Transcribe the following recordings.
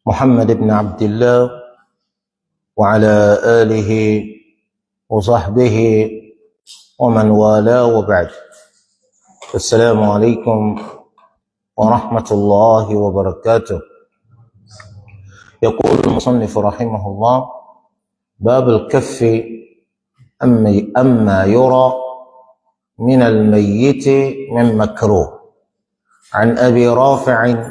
محمد بن عبد الله وعلى آله وصحبه ومن والاه وبعد. السلام عليكم ورحمة الله وبركاته. يقول المصنف رحمه الله: باب الكف أما يرى من الميت من مكروه. عن أبي رافع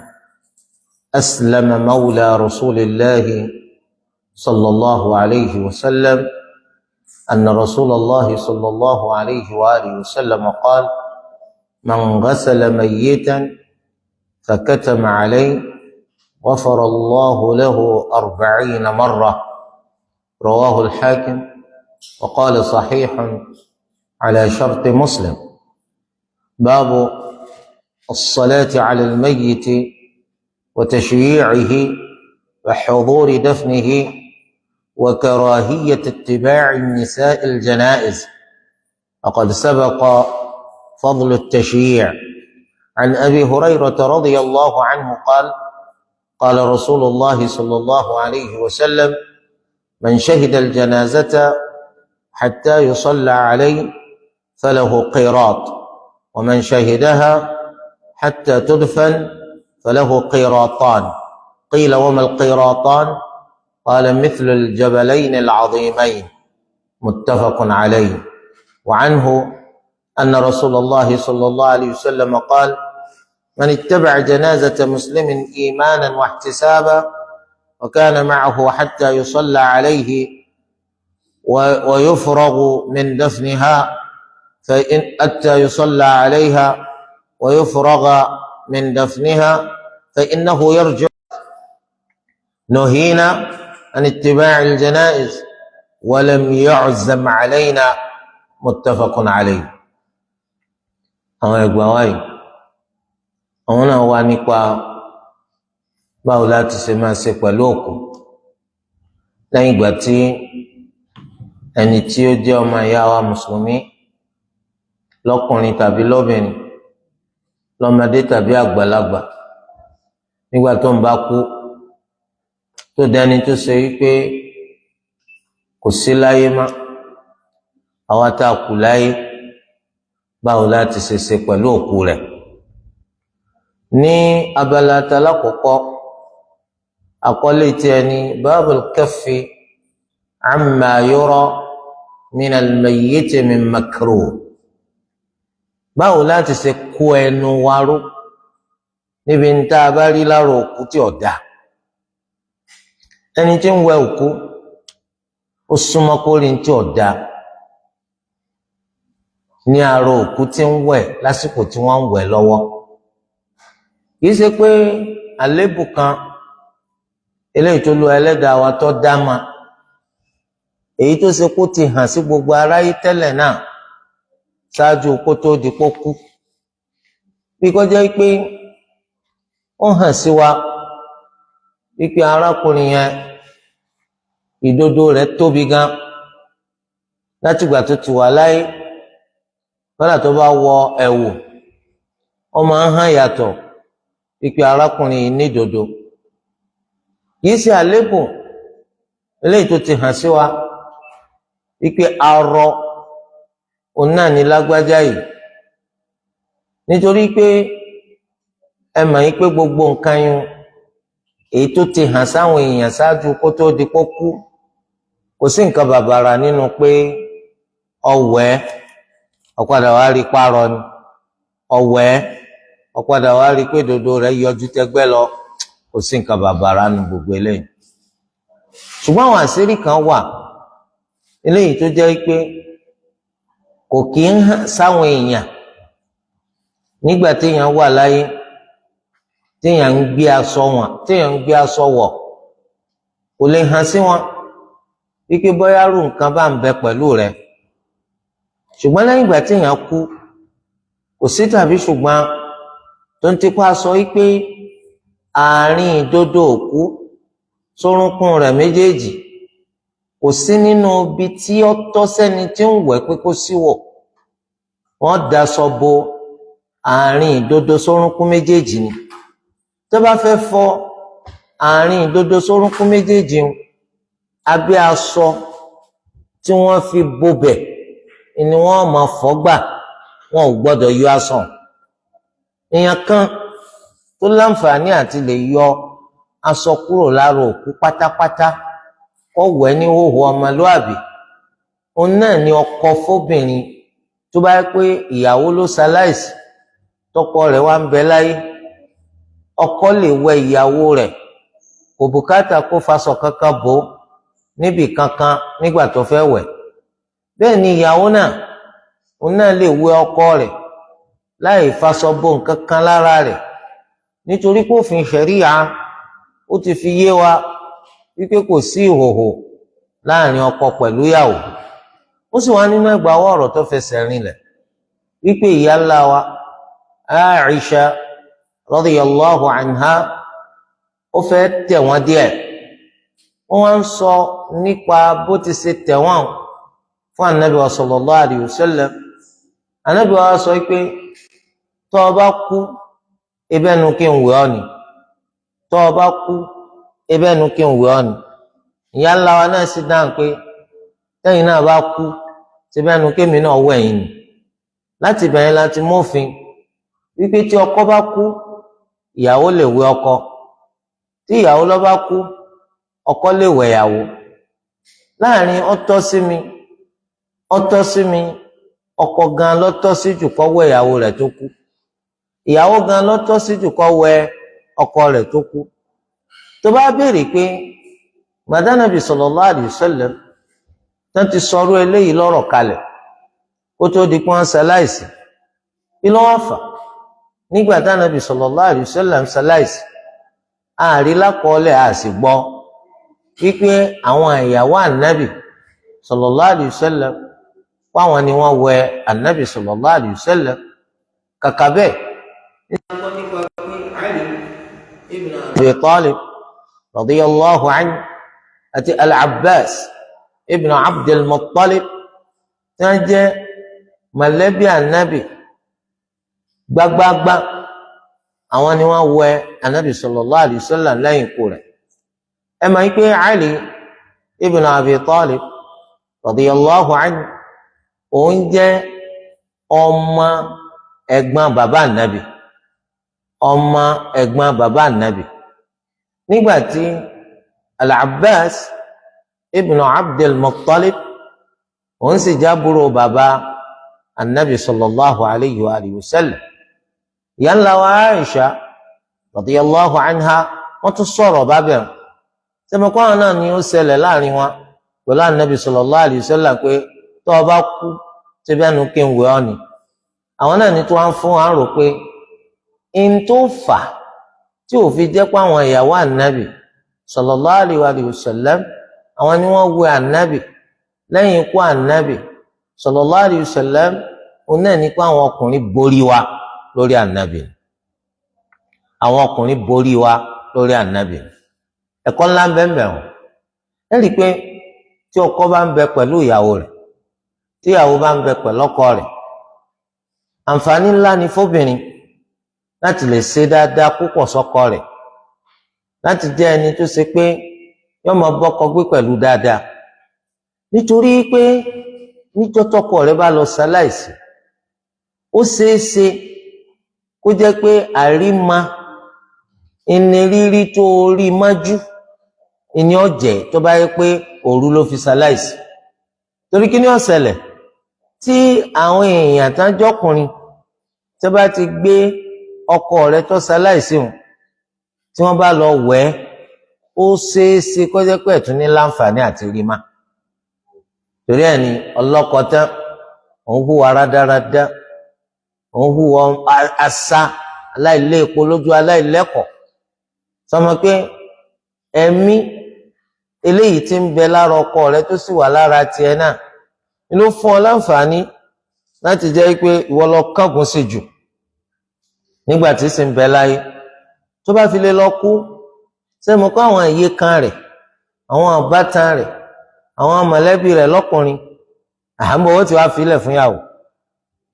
أسلم مولى رسول الله صلى الله عليه وسلم أن رسول الله صلى الله عليه وآله وسلم قال: من غسل ميتا فكتم عليه غفر الله له 40 مرة. رواه الحاكم وقال صحيح على شرط مسلم. باب الصلاة على الميت وتشييعه وحضور دفنه وكراهية اتباع النساء الجنائز، وقد سبق فضل التشييع. عن أبي هريرة رضي الله عنه قال: قال رسول الله صلى الله عليه وسلم: من شهد الجنازة حتى يصلى عليه فله قيراط، ومن شهدها حتى تدفن فله قيراطان. قيل: وما القيراطان؟ قال: مثل الجبلين العظيمين. متفق عليه. وعنه أن رسول الله صلى الله عليه وسلم قال: من اتبع جنازة مسلم إيمانا واحتسابا وكان معه حتى يصلى عليه ويفرغ من دفنها حتى يصلى عليها ويفرغ من دفنها فإنه يرجع. نهينا عن اتباع الجنائز ولم يعزم علينا. متفق عليه. àwọn ẹgbẹ́ wáyé àwọn náà wá nípa báwo láti ṣe máa ṣe pẹ̀lú òkú lẹ́yìn ìgbà tí ẹni tí ó jẹ́ ọmọ ìyá wa mùsùlùmí lọ́kùnrin tàbí lóbìnrin, lọ́mọdé tàbí àgbàlagbà, nígbà tó ń bá kú tó dẹni tó ṣe wípé kò sí láyé mọ́, àwa tá a kù láyé, báwo láti ṣe pẹ̀lú òkú rẹ̀. Ní abala talákọ̀ọ́kọ́, àkọlé tí ẹni babul kaffi amma yura min al-mayyit min makruh. Báwo láti ṣe kó ẹnu wa ró níbi ń tá a bá rí lára òkú tí ò dáa. Ẹni tí ń wẹ òkú ó súnmọ́ kó rí tí ò dáa ní ara òkú tí ń wẹ̀ lásìkò tí wọ́n ń wẹ̀ lọ́wọ́. Kìí ṣe pé àléébù kan eléyìí tó lu ẹlẹ́dàá wa tó dá ma, èyí tó ṣe kó ti hàn sí gbogbo aráyé tẹ́lẹ̀ náà ṣáájú kó tó di kó kú. Bí kò jẹ́ pé ó hàn sí wa wípé arákùnrin yẹn ìdodo rẹ̀ tóbi gan látìgbà tó ti wà láyé, kódà tó bá wọ ẹ̀wù ó máa ń hàn yàtọ̀ wípé arákùnrin yìí ní ìdodo. Kìí ṣe àléébù eléyìí tó ti hàn sí wa wípé arọ òun náà ní lágbájá yìí, nítorí pé ẹ mọ̀ yí pé gbogbo nǹkan yún èyí tó ti hàn sáwọn èèyàn ṣáájú kó tó di kó kú, kò sí nǹkan bàbàrà nínú pé ọwẹ́ ọ̀padà wá rí párọ ni, ọwẹ́ ọ̀padà wá rí pé dodo rẹ̀ yọjú tẹgbẹ́ lọ, kò sí nǹkan bàbàrà nínú gbogbo eléyìí. Ṣùgbọ́n àwọn àṣírí kan wà eléyìí tó jẹ́ pé kò kí ń hàn sáwọn èèyàn nígbà téèyàn wà láyé, téèyàn ń gbé aṣọ wọ̀, kò lè hàn sí wọn wípé bóyá rú nǹkan bá ń bẹ pẹ̀lú rẹ̀. Ṣùgbọ́n lẹ́yìn ìgbà téèyàn kú, kò sí tàbí ṣùgbọ́n tó ń tipa sọ wípé àárín ìdodo òkú sórúnkún rẹ̀ méjèèjì kò sí nínú ibi tí ó tọ́ sẹ́ni tí ń wẹ̀ pé kó síwọ̀. Wọ́n daṣọ bo àárín ìdodo sórúnkún méjèèjì ni, tó bá fẹ́ fọ àárín ìdodo sórúnkún méjèèjì abẹ́ aṣọ tí wọ́n fi bobẹ̀ ni wọ́n máa fọ̀ gbà, wọn ò gbọ́dọ̀ yọ aṣọ. èèyàn kan tó láǹfààní àti lè yọ aṣọ kúrò lára òkú pátápátá kó wẹ̀ ní hòhò ọmọlúàbí, òun náà ni ọkọ fóbìnrin tó bá yẹ pé ìyàwó ló ṣaláìsí tọkọ rẹ̀ wá ń bẹ láyé. ọkọ lè wẹ̀ ìyàwó rẹ̀, kò bùkátà kó faṣọ kankan bò níbì kankan nígbà tó fẹ́ wẹ̀. bẹ́ẹ̀ ni ìyàwó náà, òun náà lè wẹ̀ ọkọ rẹ̀ láì faṣọ bò nǹkan kan lára rẹ̀, nítorí pé òfin ṣẹ̀ríà ó ti fi yé wa wípé kò sí ìhòhò láàrin ọkọ pẹ̀lú ìyàwó. ó sì wá nínú ẹgbàá ọ̀rọ̀ tó fẹsẹ̀ rinlẹ̀ wípé ìyá ńlá wa Aisha radiyallahu anha ó fẹ́ tẹ̀ wọ́n díẹ̀. wọ́n wá ń sọ nípa bó ti ṣe tẹ̀ wọ́n fún Ànábì sallallahu alayhi wa sallam. Ànábì wa sọ pé tó o bá kú ebẹ́nu kí n wẹ̀ ọ́ ni, tó o bá kú ebẹ́nu kí n wẹ̀ ọ́ ni. ìyá ńlá wa náà sì dáhùn pé tẹ́yìn náà bá kú sebẹ́nu kémi náà wẹ̀ yín ni. láti bẹ̀rẹ̀ láti mófin wípé tí ọkọ bá kú ìyàwó lè wẹ̀ ọkọ, tí ìyàwó ló bá kú ọkọ lè wẹ̀ ìyàwó. láàrin ọ̀tọ̀ sí mi ọkọ gan ló tọ́ sí jù kó wẹ̀ ìyàwó rẹ̀ tó kú, ìyàwó gan ló tọ́ sí jù kó wẹ̀ ọkọ rẹ̀ tó kú. tó bá béèrè pé Ànábì sallallahu alaihi wasallam tán ti sọ̀rọ̀ eléyìí lọ́rọ̀ kalẹ̀ kó tó di pé wọ́n ṣaláìsí, kí ló wá fà? nígbà tí Ànábì sallallahu alaihi wasallam ṣaláìsí, ààrí lákọọ́lẹ̀ àsì gbọ́ wípé àwọn ìyàwó Ànábì sallallahu alaihi wasallam páwọn ni wọ́n wẹ̀ Ànábì sallallahu alaihi wasallam. kàkà bẹ́ẹ̀ Abi Talib radiyallahu anhu àti Al-Abbas ibn Abdul Muttalib tí wọ́n jẹ́ mọ̀lẹ́bí Ànábì gbágbágbá, àwọn ni wọ́n wẹ̀ Ànábì sallallahu alaihi wasallam lẹ́yìn ikú rẹ̀. ẹ máa ń pé Ali ibn Abi Talib radiyallahu anhu òun jẹ́ ọmọ ẹ̀gbọ́n bàbá Ànábì, ọmọ ẹ̀gbọ́n bàbá Ànábì. nígbà tí Al-Abbas ibn Abdul Muttalib òun sì jábúrò bàbá Ànábì sallallahu alayhi wa alihi wa sallam. ìyá ńlá wa Aisha radiyallahu anha wọ́n tún sọ̀rọ̀ bábẹ̀ sẹ́mọ̀kọ́ àwọn náà ni ó ṣẹlẹ̀ láàrin wọn pẹ̀lú Ànábì sallallahu alayhi wa sallam pé tó o bá kú tí bẹ́ẹ̀nu kí n wẹ̀ ọ́ ni. àwọn náà ní tí wọ́n fún wa rò pé in tó fà tí ò fi jẹ́ pé àwọn ìyàwó Ànábì sallallahu alayhi wa sallam àwọn ni wọ́n wẹ̀ Ànábì lẹ́yìn ikú Ànábì sallallahu alayhi wa sallam. òun náà ní pé àwọn ọkùnrin borí wa lórí Ànábì, àwọn ọkùnrin borí wa lórí Ànábì. ẹ̀kọ́ ńlá ń bẹ ń bẹ wọn. ẹ rí i pé tí ọkọ bá ń bẹ pẹ̀lú ìyàwó rẹ̀, tí ìyàwó bá ń bẹ pẹ̀lú ọkọ rẹ̀, àǹfààní ńlá ni fóbìnrin láti lè ṣe dáadáa púpọ̀ sọ́kọ rẹ̀, láti jẹ́ ẹni tó ṣe pé yóò máa bọ́kọ gbé pẹ̀lú dáadáa. nítorí pé níjọ́ tọ́kọ rẹ̀ bá lọ ṣaláìsí, ó ṣeé ṣe kó jẹ́ pé àríma ìnírírí tó rí májú ìní ọ̀jẹ̀ tó bá yẹ pé òru ló fi ṣaláìsí. torí kí ni ó ṣẹlẹ̀ tí àwọn èèyàn tán jọkùnrin tó bá ti gbé ọkọ rẹ̀ tó ṣaláìsí hùn tí wọ́n bá lọ wẹ̀ ẹ́, ó ṣeé ṣe kó jẹ́ pé ẹ̀tún ní láǹfààní àti rí má. torí ẹ̀ ni ọlọ́kọ tán òun hùwà rádaràdá, òun hùwà asá aláìlé epo lójú aláìlẹ́kọ̀ọ́. sọmọ pé ẹ̀mí eléyìí tí ń bẹ lára ọkọ rẹ̀ tó sì wà lára tiẹ̀ náà ló fún ọ láǹfààní láti jẹ́ pé ìwọ lọ kángun sí jù nígbà tí sì ń bẹ láyé. tó bá fi lè lọ kú, ṣé mo kọ́ àwọn ìyekan rẹ̀, àwọn àbátan rẹ̀, àwọn mọ̀lẹ́bí rẹ̀ lọ́kùnrin, àmọ́ wọ́n ti wá filẹ̀ fún yàwó,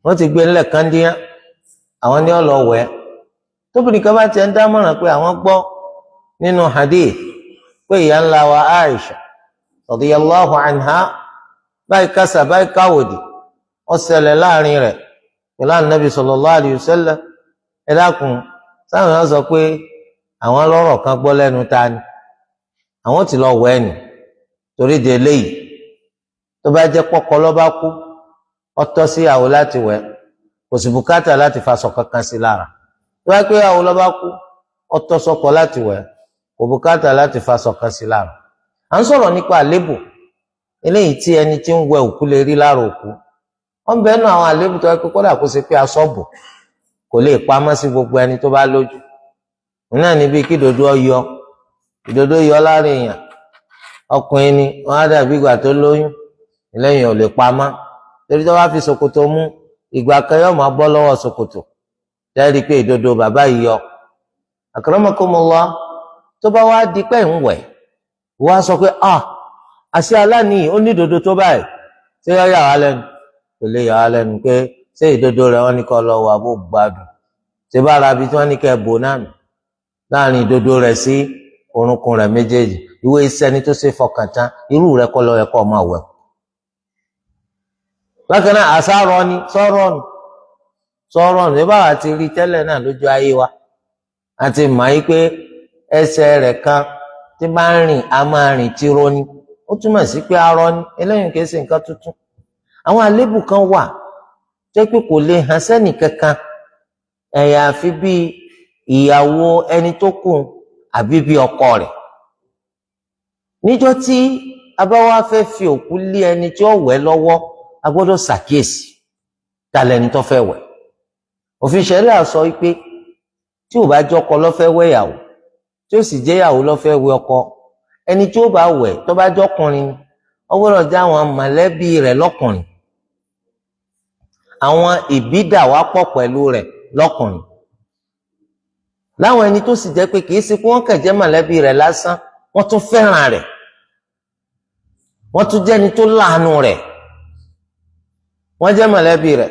wọ́n ti gbé ńlẹ̀ kandíyàn, àwọn ní ọ̀lọ́ wẹ̀. tóbìnrin kan bá ti ń dámọ̀ràn pé àwọn gbọ́ nínú hadith pé ìyá ńlá wa Aisha radiyallahu anha báyìí kásà báyìí káwòdì ó ṣẹlẹ̀ láàrin rẹ̀ pẹ̀lú Ànábì sallallahu alayhi wa sallam, ẹ dákun sáwọn èèyàn sọ pé àwọn lọ́rọ̀ kan gbọ́ lẹ́nu ta ni àwọn ti lọ wẹ̀ ni. Torí de eléyìí tó bá jẹ́ pọ́kọ ló bá kú ó tọ́ sí ìyàwó láti wẹ̀, kò sì bùkátà láti faṣọ kankan sí lára. Tó bá pé ìyàwó ló bá kú ó tọ́ sọ́kọ láti wẹ̀, kò bùkátà láti faṣọ kan sí lára. À ń sọ̀rọ̀ nípa àlébù eléyìí tí ẹni tí ń wẹ òkú lè rí lára òkú. Wọ́n bẹ́ẹ̀ nù àwọn àlébù tó yẹ pé kódà kó ṣe pé aṣọ bò kò lè pamọ́ sí gbogbo ẹni tó bá lójú. Náà níbi kí ìdodo yọ lára èèyàn, ọkùnrin ni wọ́n á dàbí ìgbà tó lóyún, eléyìí ò lè pamọ́ torí tó bá fi ṣòkòtò mú ìgbà kan yóò máa bọ́ lọ́wọ́ ṣòkòtò lẹ́rìí pé ìdodo bàbá yìí yọ. Akramakumullah, tó bá wá di pé ń wẹ̀ wọ́n á sọ pé àṣẹ aláníyì ó ní ìdodo tó báyìí, ṣé yọ yà wá lẹ́nu? Kò lè yà wá lẹ́nu pé ṣé ìdodo rẹ̀ wọ́n ní kọ́ lọ wà bó gbádùn, ṣé bá ara bí tí wọ́n ní kẹ́ bò náà nù láàrin ìdodo rẹ̀ sí orúnkún rẹ̀ méjèèjì. Ìwé iṣẹ́ ni tó ṣe fọkàn tán, irú rẹ̀ kọ́ lọ yẹ kó máa wẹ̀. Bákan náà àṣàrọ̀ ni sọ̀rọ̀ ní báwa ti rí tẹ́lẹ̀ náà lójú ayé wa, àti mọ̀ yí pé ẹsẹ̀ rẹ̀ kan tí bá ń rìn a máa rìn tí roni, ó túmọ̀ sí pé arọ ni, eléyìí kìí ṣe nǹkan tuntun. Àwọn àlébù kan wà tó pé kò lè hàn sẹ́nì kankan àfi bí ìyàwó ẹni tó kù àbí bí ọkọ rẹ̀. Níjọ́ tí a bá wá fẹ́ fi òkú lé ẹni tí ó wẹ̀ lọ́wọ́, a gbọ́dọ̀ ṣàkíyèsí ta lẹni tó fẹ́ wẹ̀. Òfin ṣẹ̀ríà sọ pé tí ò bá jọkọ ló fẹ́ wẹ̀ ìyàwó, tí ó sì jẹ́ ìyàwó ló fẹ́ wẹ̀ ọkọ, ẹni tí ó bá wẹ̀ tó bá jọkùnrin ni ó gbọ́dọ̀ jẹ́ àwọn mọ̀lẹ́bí rẹ̀ lọ́kùnrin, àwọn ìbídàwápọ̀ pẹ̀lú rẹ̀ lọ́kùnrin, láwọn ẹni tó sì jẹ́ pé kìí ṣe pé wọ́n kàn jẹ́ mọ̀lẹ́bí rẹ̀ lásán, wọ́n tún fẹ́ràn rẹ̀, wọ́n tún jẹ́ ẹni tó láàánú rẹ̀. Wọ́n jẹ́ mọ̀lẹ́bí rẹ̀,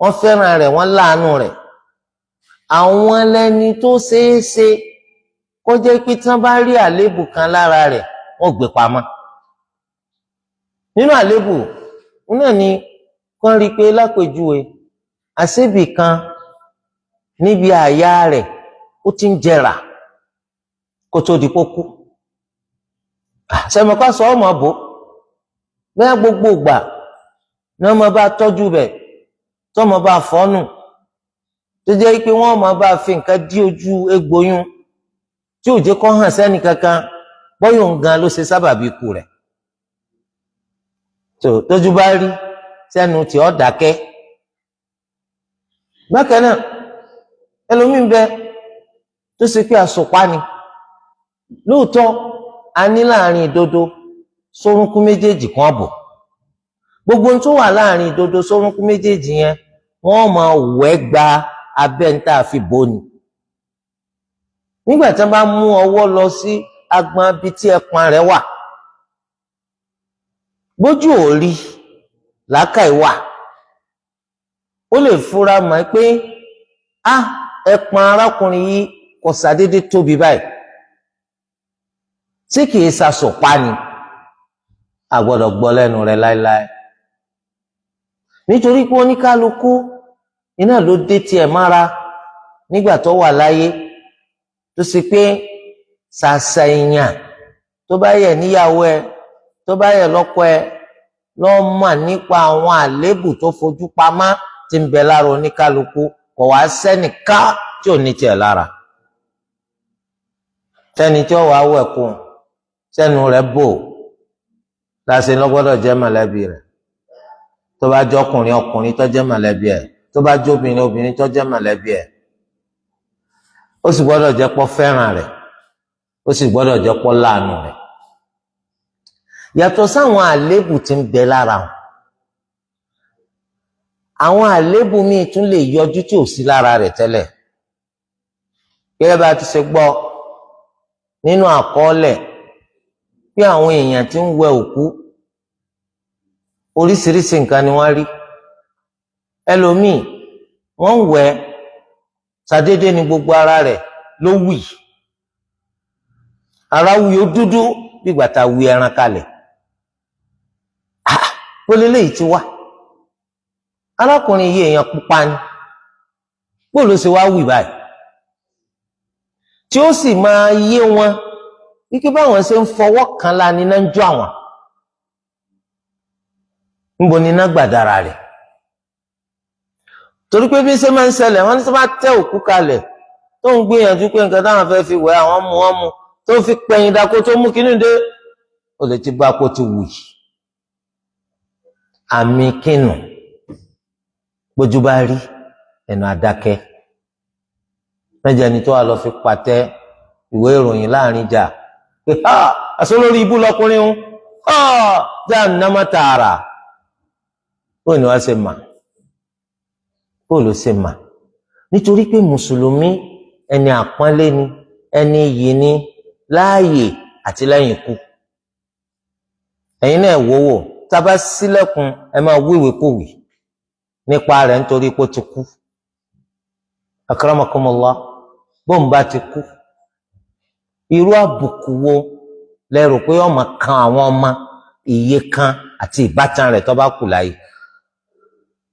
wọ́n fẹ́ràn rẹ̀, wọ́n láàánú rẹ̀. Àwọn lẹni tó ṣeéṣe kó jẹ́ pé tí wọ́n bá rí àléébù kan lára rẹ̀ wọ́n gbé pamọ́. Nínú àléébù náà ni wọ́n rí pé lápèjúwe àṣébì kan níbi àyà rẹ̀ ó ti ń jẹrà kó tó di kó kú. Sẹ́mọ̀ká sọ ọmọ bò bẹ́ẹ̀ gbogbo ìgbà ní wọ́n máa bá tọ́jú bẹ̀ tó máa bá fọ́nù, tó jẹ́ pé wọ́n máa bá fi nǹkan dí ojú egbòyún tí ò jẹ́ kó hàn sẹ́ni kankan, bọ́yọ̀ gan ló ṣe sábàbí ikú rẹ̀. Tójú bá rí sẹ́nu tí ó dákẹ́. Bákan náà ẹlòmíín bẹ tó ṣe pé àsopá ni, lóòótọ́ a ní láàrin ìdodo sórúnkún méjèèjì kan bò, gbogbo tó wà láàrin ìdodo sórúnkún méjèèjì yẹn wọ́n máa wẹ́ gba abẹ́ ń tà fi bò ní. Nígbà tí wọ́n bá mú ọwọ́ lọ sí agbọn ibi tí ẹpọn rẹ̀ wà, bójú ò rí làákàyè wà, ó lè fura mọ̀ pé ẹpọn arákùnrin yìí kò ṣàdédé tóbi báyìí, tí kìí ṣàṣọpá ni, a gbọ́dọ̀ gbọ́ lẹ́nu rẹ̀ láéláé. Nítorí pé oníkálukú iná ló dé tiẹ̀ mára nígbà tó wà láyé, tó sì pé ṣàṣà èèyàn tó bá yẹ níyàwó ẹ, tó bá yẹ lọ́kọ ẹ, ló mọ̀ nípa àwọn àléébù tó fojú pamọ́ tí ń bẹ lára oníkálukú, kò wá sẹ́nìkan tí ò ní tiẹ̀ lára. Sẹ́ni tí ó wàá wẹ̀ kú sẹ́nu rẹ̀ bò láti lọ́gbọ́dọ̀ jẹ́ mọ̀lẹ́bí rẹ̀, tó bá jẹ́ ọkùnrin tó jẹ́ mọ̀lẹ́bí ẹ̀, tó bá jẹ́ obìnrin tó jẹ́ mọ̀lẹ́bí ẹ̀. Ó sì gbọ́dọ̀ jẹ́ pọ́ fẹ́ràn rẹ̀, ó sì gbọ́dọ̀ jẹ́ pọ́ láàánú rẹ̀. Yàtọ̀ sáwọn àléébù tí ń bẹ lára wọn, àwọn àléébù míì tún lè yọjú tí ò sí lára rẹ̀ tẹ́lẹ̀. Gẹ́gẹ́ bá ti ṣe gbọ́ nínú àkọọ́lẹ̀ pé àwọn èèyàn tí ń wẹ òkú oríṣiríṣi nǹkan ni wọ́n rí. Ẹlòmíì wọ́n ń wẹ̀ ṣàdédé ni gbogbo ara rẹ̀ ló wì, ara wì ó dúdú bí ìgbà tá wì ẹran kalẹ̀. Ó lé léyìí ti wá arákùnrin yìí èèyàn pupa ni, bó ló ṣe wá wì báyìí tí ó sì máa yé wọn wípé báwọn ṣe ń fọwọ́ kan la níná ń jó àwọn, níbo níná gbàdára rẹ̀. torí pé bí ṣe máa ń ṣẹlẹ̀ wọ́n ní tó bá tẹ́ òkú kalẹ̀ tó ń gbìyànjú pé nǹkan táwọn fẹ́ fi wẹ̀ àwọn mú wọn mú tó fi pẹ̀yìn dako tó mú kínú dé, ó lè ti bá kó ti wù yìí. Àmì kínú gbójú bá rí ẹnu àdákẹ́. mẹ́jẹ ni tó wà lọ fi pàtẹ ìwé ìròyìn láàrin jà pé àṣọ lórí ibú lọkùnrin ń jahannama tààrà. bóò ni wá ṣe mà, bóò ló ṣe mà? nítorí pé mùsùlùmí ẹni àpọ́nlé ni, ẹni iyì ni láàyè àti lẹ́yìn ikú. ẹ̀yin náà wòwò tá bá ṣílẹ̀kùn ẹ máa wíwèkúwì nípa rẹ̀ nítorí pé ó ti kú. akramakumullah, bóun bá ti kú irú àbùkù wo lẹ́rù pé ọmọ kan àwọn ọmọ iye kan àti ìbátan rẹ̀ tó bá kù láyé?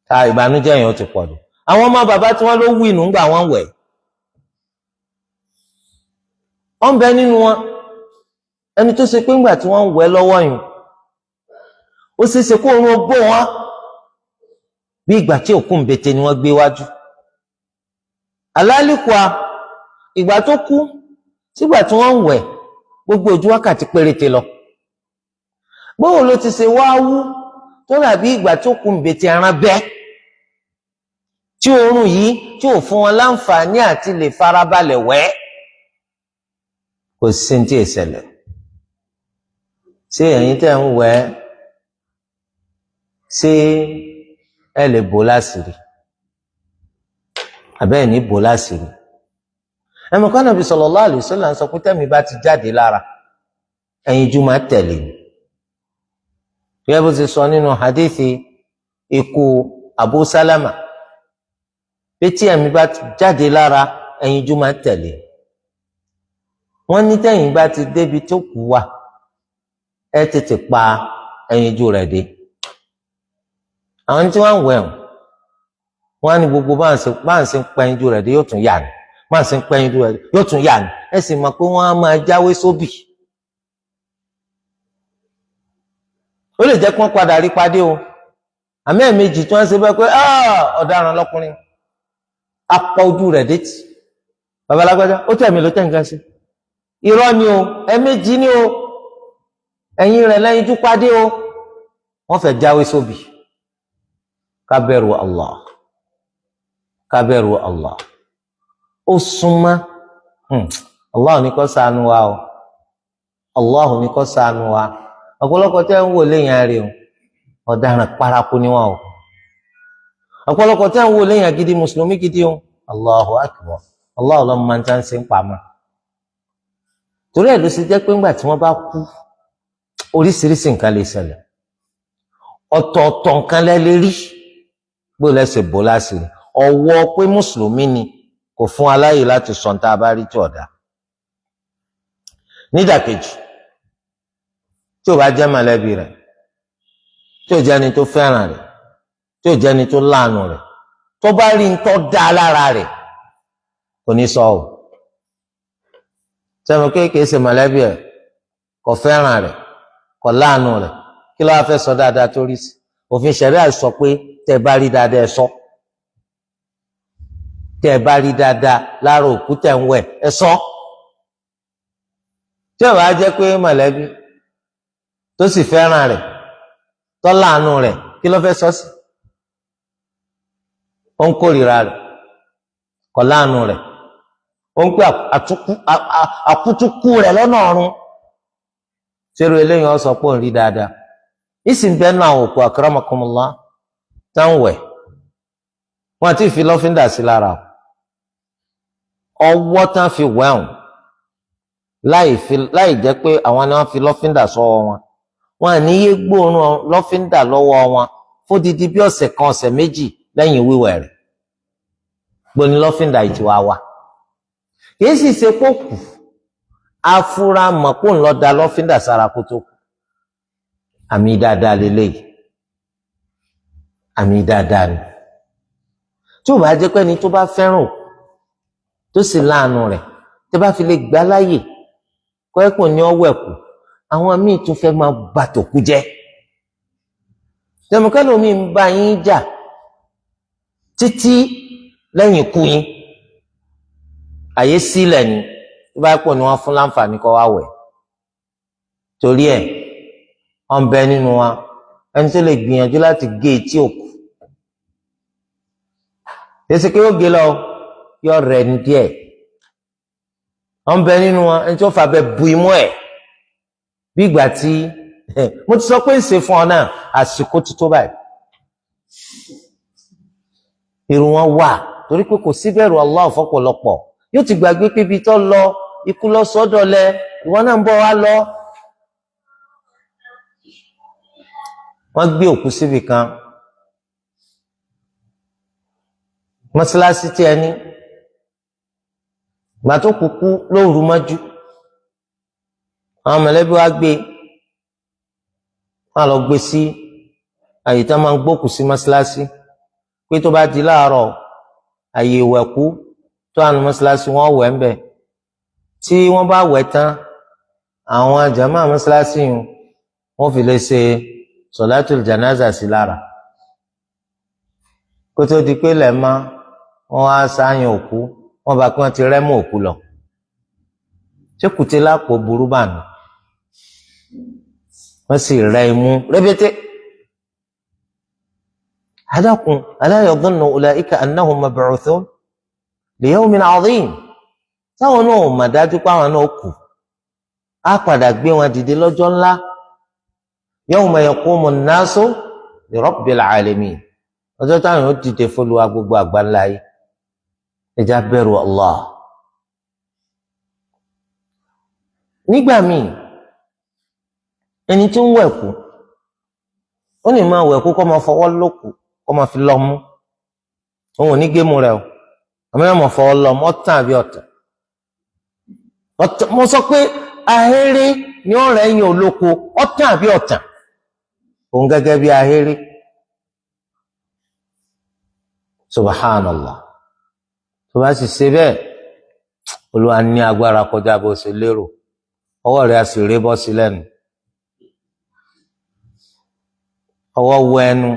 ta ìbànújẹ́ yẹn ó ti pọ̀ jù. àwọn ọmọ bàbá tí wọ́n ló wí nù ńgbà wọ́n wẹ̀, wọ́n bẹ nínú wọn ẹni tó ṣe pé ńgbà tí wọ́n wẹ̀ lọ́wọ́ yìí ó ṣe é ṣe kó oorun bò wọ́n bí ìgbà tí òkú ń bete ni wọ́n gbé wájú. alálìkùá ìgbà tó kú sígbà tí wọ́n ń wẹ̀ gbogbo ojú wákàtí péréte lọ. bóun ló ti ṣe wá wú tó dàbí ìgbà tó kú ń bete ẹran bẹ́ tí oorun yìí tí ò fún wọn láǹfààní àti lè farabalẹ̀ wẹ̀. kò sí ní tí ì ṣẹlẹ̀. ṣé ẹ̀yin tẹ́ ń wẹ̀ ṣé ẹ lè bò láṣìírí àbẹ́ ní bò láṣìírí? ẹ̀mọ̀ kan Ànábì sallallahu alaihi wasallam sọ pé tẹ́mi bá ti jáde lára ẹ̀yinjú máa tẹ̀lé ni. gẹ́gẹ́ bó ti sọ nínú hadithi ikú Abu Salama pé tí ẹ̀mí bá ti jáde lára ẹ̀yinjú máa tẹ̀lé. wọ́n ní tẹ́yìn bá ti débi tó kù wà ẹ tètè pa ẹ̀yinjú rẹ̀ dé. àwọn tí wọ́n ń wẹ̀ wọ́n á ní gbogbo bá ń ṣe ń pa ẹ̀yinjú rẹ̀ dé yóò tún yà ní, bá ń ṣe ń pa ẹ̀yinjú rẹ̀ dé yóò tún yà ní. ẹ sì mọ̀ pé wọ́n á máa jáwé sóbì. ó lè jẹ́ kí wọ́n padà rí padé o, àmì ẹ̀mejì tí wọ́n ṣe bẹ́ẹ̀ pé ọ̀daràn lọ́kùnrin apá ojú rẹ̀ détí babalágbájá ó tẹ̀ mí ló tẹ̀ nǹkan sí. irọ́ ni o, ẹ̀mejì ni o, ẹ̀yìn rẹ̀ lẹ́yìn jú padé o. wọ́n fẹ́ jáwé sóbì. kábẹ̀rù Allah, kábẹ̀rù Allah. ó súnmọ́ Allah ní kó ṣàánú wa o, Allah ní kó ṣàánú wa. ọ̀pọ̀lọpọ̀ tẹ́ ń wò léyìn rẹ̀ o ọ̀daràn paraku ni wọn o. ọ̀pọ̀lọpọ̀ tẹ́ ń wò léyìn gidi mùsùlùmí gidi o. Allahu akbar, Allah ọlọ́mọ máa ń tán sí ń pamọ́. torí ẹ̀ ló ṣe jẹ́ pé ńgbà tí wọ́n bá kú oríṣiríṣi nǹkan lè ṣẹlẹ̀, ọ̀tọ̀ọ̀tọ̀ nǹkan lẹ lè rí bó lẹ́sẹ̀ bó láṣìírí. ọwọ́ pé mùsùlùmí ni kò fún aláyè láti sọ tá a bá rí tí ọ̀dà. nídàkejì tí ò bá jẹ́ mọ̀lẹ́bí rẹ̀, tí ò jẹ́ ẹni tó fẹ́ràn rẹ̀, tí ò jẹ́ ẹni tó láàánú rẹ̀, tó bá rí ń tọ́ dá lára rẹ̀ kò ní sọ ọ́. sẹ́mi kéèkéé ṣe mọ̀lẹ́bí ẹ̀, kò fẹ́ràn rẹ̀, kò láàánú rẹ̀, kí ló wá fẹ́ sọ dáadáa tó rí sí? òfin ṣẹ̀ríà sọ pé tẹ́ bá rí dáadáa ẹ sọ. tẹ́ bá rí dáadáa lára òkú tẹ́ ń wẹ̀ ẹ sọ. tí ó bá jẹ́ pé mọ̀lẹ́bí tó sì fẹ́ràn rẹ̀ tó láàánú rẹ̀ kí ló fẹ́ sọ sí? ó ń kórìíra rẹ̀, kò láàánú rẹ̀, ó ń pè àkútúkú rẹ̀ lọ́nà ọ̀run. ṣérò eléyìí ó sọ pé òun rí dáadáa. ìsìn bẹ́ẹ̀ náà òkú akramakumullah táwọn wẹ̀ wọ́n àti fi lọ́fíńdà sí lára ọwọ́ tán fi wẹ̀hùn láì jẹ́ pé àwọn ni wọ́n fi lọ́fíńdà sọ́wọ́ wọn. wọn à ní yé gbóòórùn lọ́fíńdà lọ́wọ́ wọn fódìdí bí ọ̀sẹ̀ kan ọ̀sẹ̀ méjì lẹ́yìn wíwẹ̀ rẹ̀. gbóni lọ́fíńdà ìtiwá wa kìí sì ṣe kó kù afura mọ̀ kó ń lọ da lọ́fíńdà sára kó tó kù àmì dáadáa lélẹ́yìí àmì dáadáa ni tí ò bá jẹ́ pé ẹni tó bá fẹ́ràn òkú tó sì láàánú rẹ̀ tó bá fi lè gbá láyè kọ́ ẹ̀pọ̀ ní ọwọ́ ẹ̀kú àwọn míì tún fẹ́ máa bà tòkú jẹ́ tẹmọkẹ́lò mi ń bá yín jà títí lẹ́yìn ikú yín àyè sílẹ̀ ni tó bá pọ̀ ní wọ́n fún láǹfààní kọ́ wá wẹ̀ torí ẹ̀ wọ́n bẹ nínú wa ẹni tó lè gbìyànjú láti gé etí òkú èsì pé ó gé lọ yọ rẹ̀ ní díẹ̀ wọ́n bẹ nínú wa ẹni tó fà bẹ bu imú ẹ̀ bí ìgbà tí mo ti sọ pé ń ṣe fún ọ náà àsìkò ti tó báyìí irun wọn wà torí pé kò síbẹ̀rù Allah fọ́pọ̀lọpọ̀ yóò ti gbàgbé pé ibi tó lọ ikú lọ sọ́dọ̀ lẹ ìwọ náà ń bọ̀ wá lọ. wọ́n gbé òkú síbi kan mọ́sálásí tí ẹni gbà tó kúkú lóòrù mọ́jú àwọn mọ̀lẹ́bí wa gbé wọ́n lọ gbé sí àyè tí wọ́n máa ń gbókù sí mọ́sálásí pé tó bá di láàárọ̀ àyè ìwẹ̀kú tó àánú mọ́sálásí wọ́n wẹ̀ ń bẹ̀ tí wọ́n bá wẹ̀ tán àwọn jàmáà mọ́sálásí yìí wọ́n fi lè ṣe sọ̀látùl jánásà sí lára kó tó di pé lẹ́ẹ̀ma wọ́n á sáyàn òkú wọ́n bá kí wọ́n ti rẹ́mú òkú lọ ṣé kùtì lápò burú bànú wọ́n sì rẹ́ imú rẹ́bẹ́tẹ́ adákun alā yadhunnu ulā'ika annahum mab'ūthūn li yawmin 'aẓīm táwọn náà mà dájú pé àwọn náà kù á padà gbé wọn dìde lọ́jọ́ ńlá yawma yaqumu an-nāsu li rabbil 'ālamīn ọjọ́ táwọn yóò dìde fÓlúwa gbogbo àgbáńlá yìí ẹjá bẹ̀rù Allah. nígbà míì ẹni tí ń wẹ̀kú ó lè máa wẹ̀kú kó máa fọwọ́ lókù kó máa fi lọ mú òun ò ní gémù rẹ o àmì náà máa fọwọ́ lọ mú ọ̀tàn àbí ọ̀tàn mo sọ pé ahéré ni ó rẹ̀ yín olóko ọ̀tàn àbí ọ̀tàn òun gẹ́gẹ́ bí ahéré subhanallah tó bá sì ṣe bẹ́ẹ̀ Olúwa ní agbára kọjá bó ṣe lérò ọwọ́ rẹ̀ á sì ré bọ́ sí lẹ́nu ọwọ́ wọ ẹnu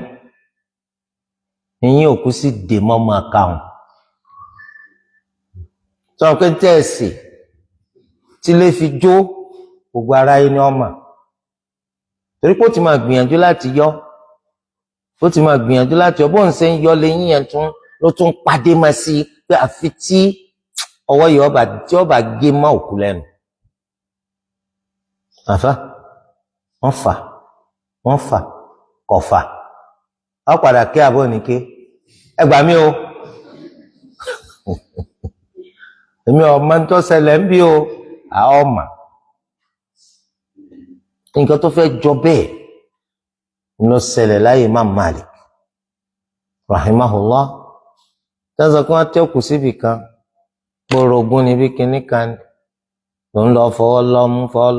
ìyín òkú sì dè mọ́ máa kàún sọ pé tẹ́ẹ̀sì tí lè fi jó gbogbo ara yìí ni ọmọ torí pé ó ti máa gbìyànjú láti yọ ó ti máa gbìyànjú láti yọ bóun ṣe ń yọ lẹ́yìn yẹn ló tún padé máa sí pé àfi tí ọwọ́ yìí ọba gé má òkú lẹ́nu àfá wọ́n fà kọfà ọ padà kí àbọ̀ ní ké ẹgbà mí o èmi ọmọ tó ṣẹlẹ̀ ń bí o àwọn ọmọ nǹkan tó fẹ́ jọ bẹ́ẹ̀ ló ṣẹlẹ̀ láyé Imam Malik rahimahullah tẹ́sán kí wọ́n tẹ́kù síbì kan gbòrògùn níbi kìíní kan ló ń lọ fọwọ́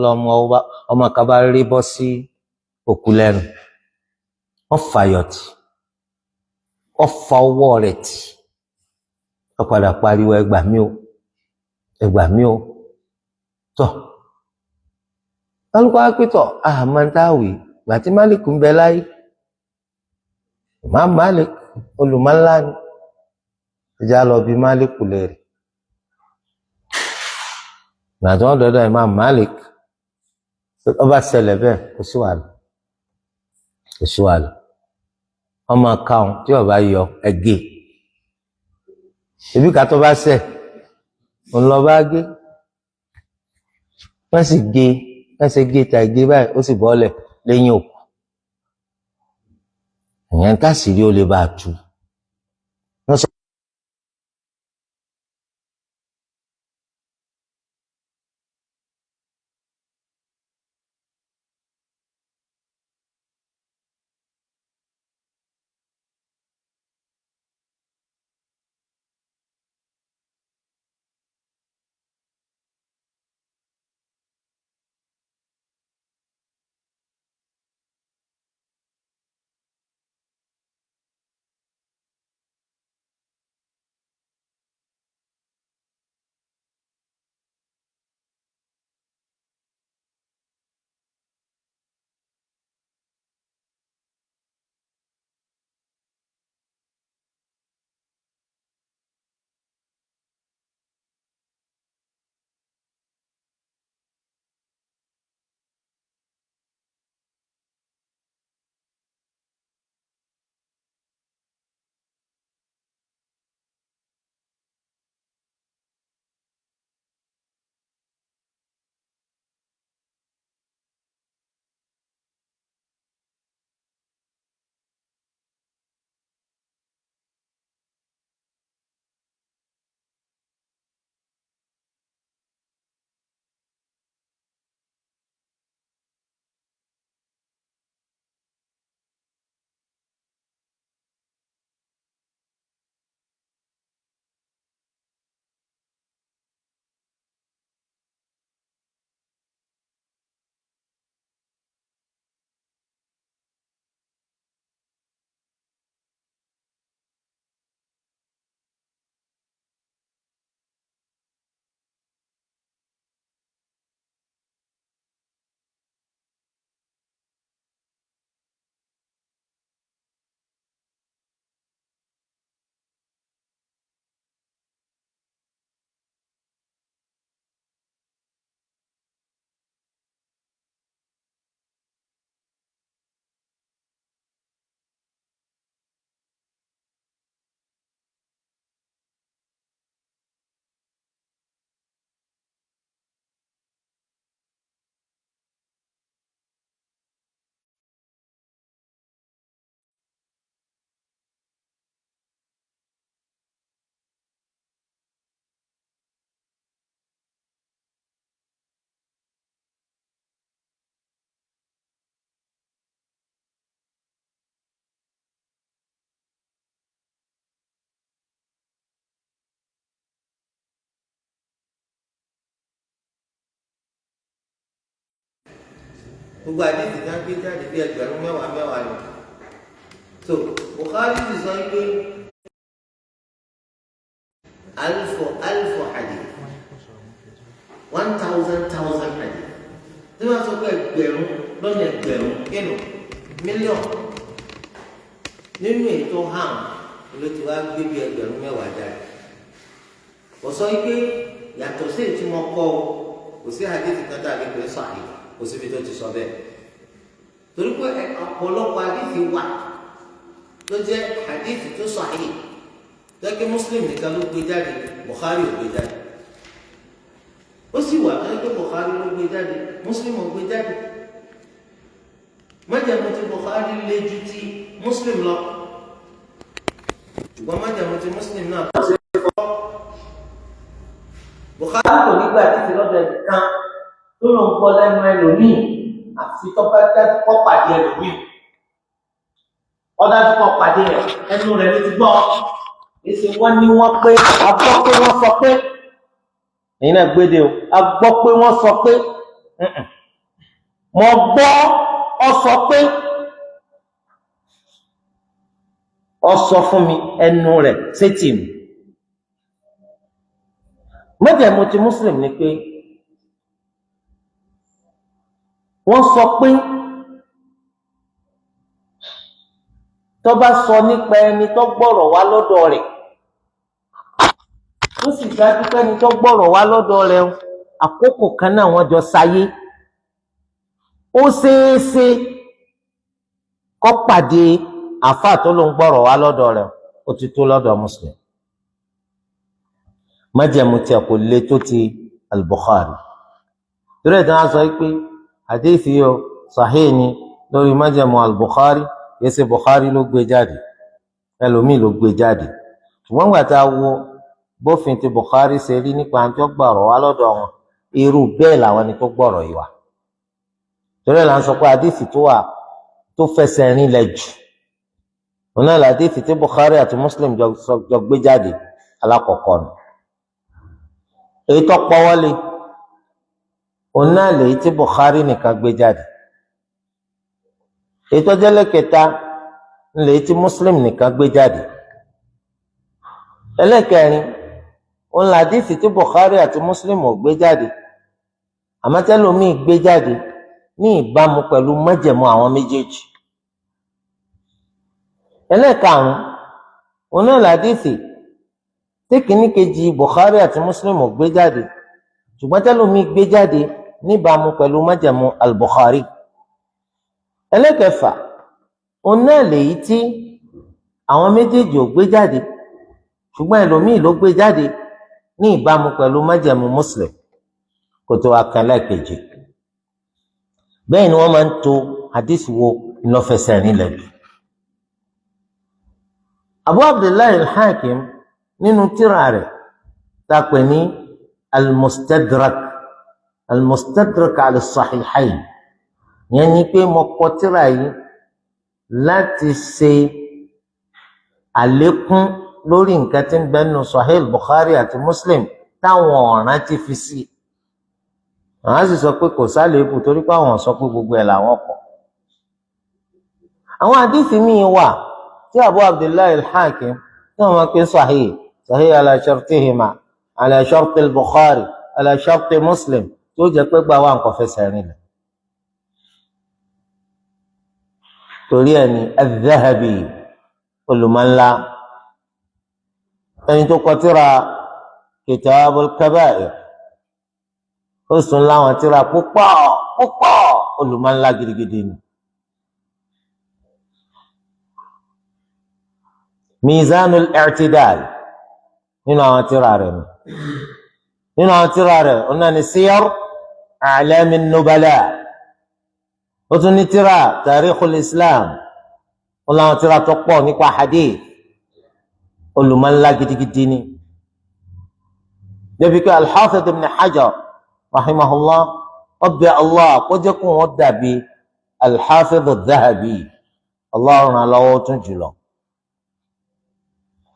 lọ́mú ọmọ kan bá rí bọ́ sí òkú lẹ́nu wọ́n fàyọ̀tì wọ́n fa ọwọ́ rẹ̀ tì wọ́n padà pariwo ẹgbà mí o tọ́ kálukú ápítọ̀ àmọ́ntáwì gbàtí Malik ń bẹ láyé Imam Malik olùmọ́lá ni ìjà lọ bí Malik lè rí gbàtí wọ́n dọ́dọ̀ Imam Malik ọba ṣẹlẹ̀ bẹ́ẹ̀ kò sí wàhálà ọmọ káwọn tí ọba yọ ẹgẹ ibi ká tó bá ṣẹ òun lọ bá gé wọ́n sì gé ta ìgé báyìí ó sì bọ́lẹ̀ lẹ́yìn òkú ìyẹn ká sì rí ó lè bá a tú gbogbo àdéhùn náà gbé jáde bí ẹgbẹ̀rún mẹ́wàá mẹ́wàá ni so Bukhari ti sọ pé alfu hadith 1,000 hadith tí wọ́n sọ pé ẹgbẹ̀rún lọ́nà ẹgbẹ̀rún kínú mílíọ̀nù nínú ètò hàn ló ti wá gbé bí ẹgbẹ̀rún mẹ́wàá jáde kò sọ pé yàtọ̀ sí ètí wọn kọ́ ọ kò sí hadith kan tó àgbẹ̀ pé sahih kò síbi tó ti sọ bẹ́ẹ̀ torí pé ọ̀pọ̀lọpọ̀ hadith wà tó jẹ́ hadith tó sahih tó jẹ́ Muslim nìkan ló gbé jáde Bukhari ò gbé jáde ó sì wà tó jẹ́ pé Bukhari ló gbé jáde Muslim ò gbé jáde májàmú ti Bukhari lé ju ti Muslim lọ ṣùgbọ́n májàmú ti Muslim náà kọ́ sí ẹ̀kọ́ Bukhari kò nígbà tí lọ́dọ̀ ẹ̀kan tó ló ń kọ́ lẹ́nu ẹlòmíì àti tọ́pẹ́ kọ́ pàdé ẹlòmíì ọ̀dà tó kọ́ pàdé rẹ̀ ẹnu rẹ̀ ló ti gbọ́ èsì wọ́n ní wọ́n pé a gbọ́ pé wọ́n sọ pé èyí náà gbéde o a gbọ́ pé wọ́n sọ pé mo gbọ́ ọ sọ pé ọ sọ fún mi ẹnu rẹ̀ sétí mi májẹ̀mú ti Muslim ni pé wọ́n sọ pé tó bá sọ nípa ẹni tó gbọ́rọ̀ wá lọ́dọ̀ rẹ̀ ó sì dájú pé ẹni tó gbọ́rọ̀ wá lọ́dọ̀ rẹ̀ àkókò kan náà wọ́n jọ sáyé ó ṣeéṣe kó pàdé àfáà tó ló ń gbọ́rọ̀ wá lọ́dọ̀ rẹ̀ ó ti tó lọ́dọ̀ Muslim májẹ̀mú tí a kò lè tó ti al-Bukhari torí ẹ̀dá wọn sọ pé hadith yìí sahih ni lórí májẹ̀mú al-Bukhari yẹsẹ Bukhari ló gbé jáde ẹlòmíì ló gbé jáde ṣùgbọ́n gbà tá a wo bófin ti Bukhari ṣe rí nípa àti ọgbàrọ̀ wá lọ́dọ̀ wọn irú bẹ́ẹ̀ làwọn ẹni tó gbọ́rọ̀ yìí wà torí ẹ̀ là ń sọ pé hadith tó wà tó fẹsẹ̀ rinlẹ̀ jù òun náà hadith tí Bukhari àti Muslim jọ gbé jáde alákọ̀ọ́kọ́ nù èyí tó pọ́wọ́lé òun náà lèyí tí Bukhari nìkan gbé jáde èyí tó jẹ́ lẹ́kẹta lèyí tí Muslim nìkan gbé jáde ẹlẹ́kẹrin òun làdíìsì tí Bukhari àti Muslim ò gbé jáde àmọ́ tẹ́lòmíì gbé jáde ní ìbámu pẹ̀lú májẹ̀mú àwọn méjèèjì ẹlẹ́karùn òun náà làdíìsì tí kìíní kejì Bukhari àti Muslim ò gbé jáde ṣùgbọ́n tẹ́lòmíì gbé jáde níbàámu pẹ̀lú májẹ̀mú al-Bukhari ẹlẹ́kẹfà òun náà lèyí tí àwọn méjèèjì ò gbé jáde ṣùgbọ́n ẹlòmíì ló gbé jáde ní ìbámu pẹ̀lú májẹ̀mú Muslim kò tó akàn lẹ́ẹ̀kejì bẹ́ẹ̀ ni wọ́n máa ń to hadith wo ńlọ́fẹsẹ̀ nílẹ̀ bí. Abu Abdullahi al-Hakim nínú tírà rẹ̀ tá a pè ní al-Mustadrak ala as-Sahihayn yẹn ni pé mo kọ tírà yìí láti ṣe àlékún lórí nǹkan tí ń bẹ nínú Sahih Bukhari àti Muslim táwọn ọ̀ràn ti fi sí àwọn sì sọ pé kò sálébù torí pé àwọn sọ pé gbogbo ẹ̀ làwọn kọ àwọn àdìsí míì wà tí Abu Abdullahi al-Hakim tí wọ́n máa pè sahih ala shartihima ala sharti al-Bukhari ala sharti Muslim tí ó jẹ́ pé gbà wà nǹkan fẹsẹ̀ rìn lẹ̀ torí ẹni al-Dhahabi olùmọ̀ńlá ẹni tó kọ tírà Kitabul Kaba'ir ó sùn láwọn tírà púpọ̀ olùmọ̀ńlá gidigidi ni. Mizanul I'tidal nínú àwọn tírà rẹ̀ nínú àwọn tírà rẹ̀ ọ̀nà ni Siyar A'lamin Nubala ó tún ní tírà Tarikhul Islam ó láwọn tírà tó pọ̀ nípa hadith olùmọ̀ńlá gidigidi ni débi pé Al-Hafiz ibn Hajar rahimahullah ọbẹ̀ Allah kó jẹ́ kó wọ́n dàbí Al-Hafiz Adh-Dhahabi Allah ràn lọ́wọ́ tún jùlọ.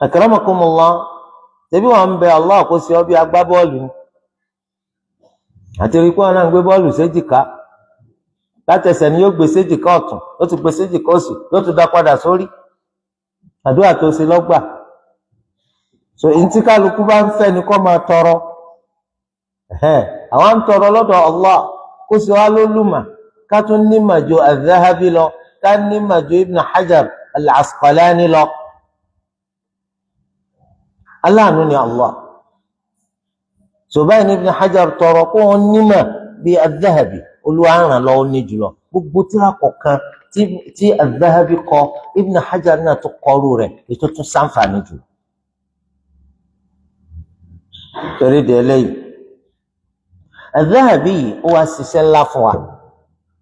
Akramakumullah tẹbí wọn ń bẹ Allah kó sí ọ bí agbábọ́ọ̀lù àti rí pé wọn náà ń gbé bọ́ọ̀lù séjìká látẹsẹ̀ ni yóò gbé séjìká ọ̀tún ó tún gbé séjìká òsì yóò tún dá padà sórí àdúrà tó ṣe lọ́gbà. so ntí kálukú bá ń fẹ́ ni kó máa tọrọ àwọn ń tọrọ lọ́dọ̀ Allah kó sì wá lólùmọ̀ ká tún ní màjò al-Dhahabi lọ ká ní màjò Ibn Hajar al-Asqalani lọ. aláàánú ni Allah. so báyìí ní Ibn Hajar tọrọ kó wọn nímọ̀ bí al-Dhahabi Olúwa ràn lọ́wọ́ ní jùlọ gbogbo tírà kọ̀ọ̀kan tí al-Dhahabi kọ Ibn Hajar náà tó kọrú rẹ̀ ètò tún ṣàǹfààní jù. torí de eléyìí al-Dhahabi yìí ó wá ṣiṣẹ́ ńlá fún wa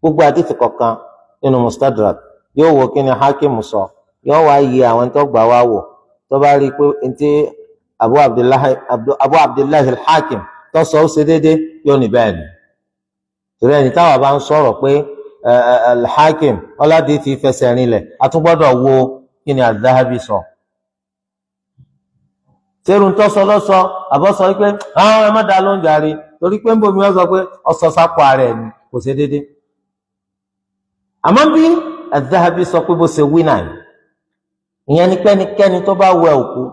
gbogbo àdìsí kọ̀ọ̀kan nínú Mustadrak yóò wo kí ni Hakim sọ yóò wá yẹ àwọn tó gbà wá wò tó bá rí i pé ntí Abu Abdullahi al-Hakim tó sọ ó ṣe déédéé yóò ní bẹ́ẹ̀ ni. torí ẹni táwa bá ń sọ̀rọ̀ pé al-Hakim ọládé ti fẹsẹ̀ rinlẹ̀ a tún gbọ́dọ̀ wo kí ni al-Dhahabi sọ. sẹ́rù tó sọ lọ́sọ àbọ̀ sọ pé àwọn ẹ̀ má dá ló ń jàre torí pé ń bomi wọ́n sọ pé ọ̀sọ̀ sápò ara ẹ̀ ni kò ṣe déédéé. àmọ́ bí al-Dhahabi sọ pé bó ṣe wí náà ìyẹn ni kẹ́nikẹ́ni tó bá wẹ òkú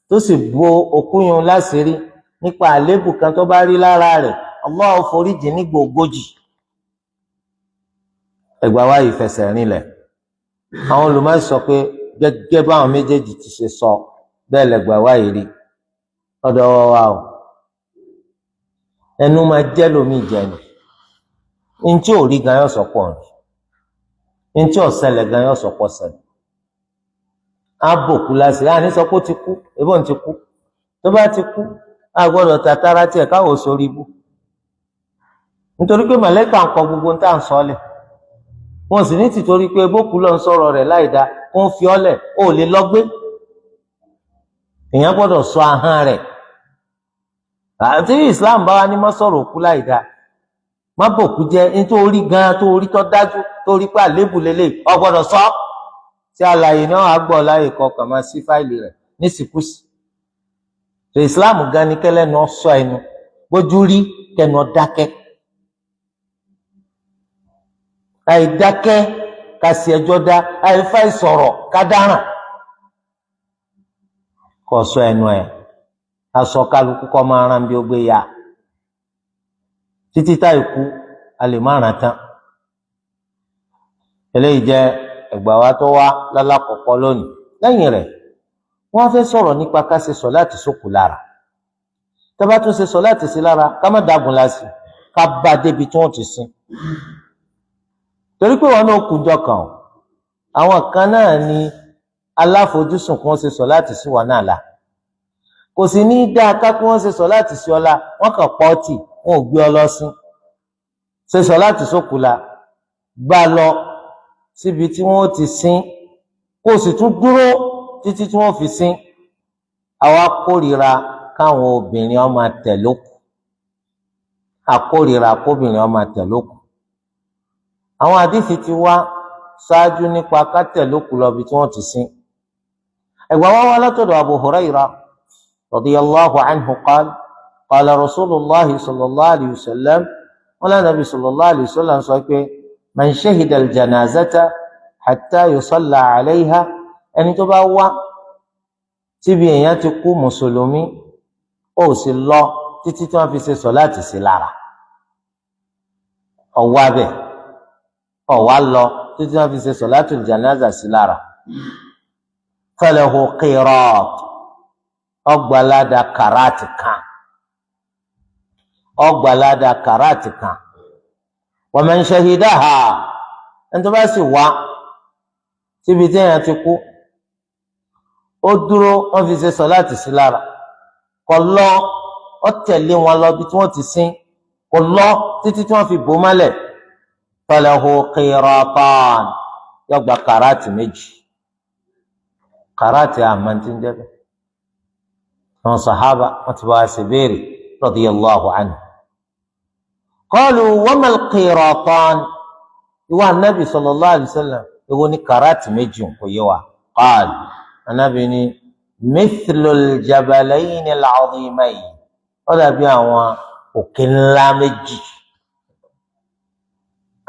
tó sì bo òkú yun láṣìírí nípa àléébù kan tó bá rí lára rẹ̀ Allah foríjì nígbà 40. ẹgbàá wa yìí fẹsẹ̀ rinlẹ̀ àwọn olùmọ̀ sọ pé gẹ́gẹ́ báwọn méjèèjì ti ṣe sọ bẹ́ẹ̀ lẹ́gbàá wa yìí rí ọ̀dọ̀ wa o ẹnu máa jẹ́ lómi ìjẹni ntí ò rí gan yóò sọ pọ̀ ntí ò ṣẹlẹ̀ gan yóò sọ pọ̀ ṣẹlẹ̀ abòkú láti àní sọ pé ó ti kú ebó ń ti kú tó bá ti kú a gbọ́dọ̀ tàtàrà tiẹ̀ káwọ́ sórí ibú nítorí pé màlẹ́kà ń kọ gbogbo ń tà ń sọ́lẹ̀ wọn sì ní tìtorí pé bókú lọ ń sọ̀rọ̀ rẹ̀ láìda kó ń fi ọ́lẹ̀ ó lè lọ́gbé èèyàn gbọ́dọ̀ sọ ahọ́n rẹ̀ àti Islam bá wa ní má sọ̀rọ̀ òkú láìda má bòkú jẹ́ nítorí gan tó orí tó dájú tó rí pé àlébù lélẹ̀ ọ gbọ́dọ̀ sọ tí àlàyé náà á gbọ́ láyè kọkàn máa sí fáìlì rẹ̀ nísìkúsì tó Islam gan ni kẹlẹ́nu ọ̀sọ́ ẹnu bójú rí kẹnu ọ̀dákẹ́ àìdákẹ́ ká sí ẹjọ́ dá àìfá ìsọ̀rọ̀ ká dáràn kò sọ ẹnu ẹ̀ aṣọ kálukú kọ́ máa rán bí ó gbé ya títí táì kú a lè má ràn tán. eléyìí jẹ́ ẹgbàá wa tó wá lálàkọ̀kọ́ lónìí. lẹ́yìn rẹ̀ wọ́n fẹ́ sọ̀rọ̀ nípa ká ṣe sọ̀láàtì sókù lára tá bá tún ṣe sọ̀láàtì sí lára ká má dàgùn lásì ká bá débi tí wọ́n ti sin torí pé wọn náà kùjọ kàn ó àwọn kan náà ni aláfojúsùn kí wọ́n ṣe sọ̀láàtì sí wọn náà la kò sì ní í dáa ká kí wọ́n ṣe sọ̀láàtì sí ọlá wọ́n kàn pọ́ọ̀tì wọn ò gbé ọ lọ sí ṣe sọ̀láàtì sókù la gbá lọ síbi tí wọ́n ti sin kó o sì tún dúró títí tí wọ́n fi sin àwa kórìíra káwọn obìnrin ọmọ tẹ̀lókù àkórìíra kóbìnrin ọmọ tẹ̀lókù àwọn àdìsí ti wá ṣáájú nípa ká tẹ̀lókù lọ bí tí wọ́n ti sin ẹgbà wá látọ̀dọ̀ Abu Hurairah radiyallahu anhu qala rasulullahi sallallahu alayhi wa sallam wọn lẹ́nu Nabi sallallahu alayhi wa sallam sọ pé man shahida al-janazata hatta yusalla alayha ẹni tó bá wá síbi èèyàn ti kú mùsùlùmí ó sì lọ títí tí wọ́n fi ṣe sọ̀láàtì sí lára ọwọ́ abẹ ọwọ́ lọ títí wọ́n fi ṣe sọ̀láàtì janaza sí lára falahu qirat ọgbàládà kàràtì kan wa man shahidaha ẹni tó bá sì wá síbi tí èèyàn ti kú ó dúró wọ́n fi ṣe sọ̀láàtì sí lára kò lọ ó tẹ̀lé wọn lọ bí tí wọ́n ti sin kò lọ títí tí wọ́n fi bò mọ́lẹ̀ falahu qiratan yóò gba kàràtì méjì kàràtì àmàntí ń dẹ́bẹ̀ àwọn sàhábà wọ́n ti bá wa ṣe béèrè radiyallahu anhu qalu wa mal qiratan ìwà Nabi sallallahu alayhi wa sallam èwo ni kàràtì méjì kò yé wa qal Ànábì ní mithlul jabalayni al-azimayn ó dàbí àwọn òkè ńlá méjì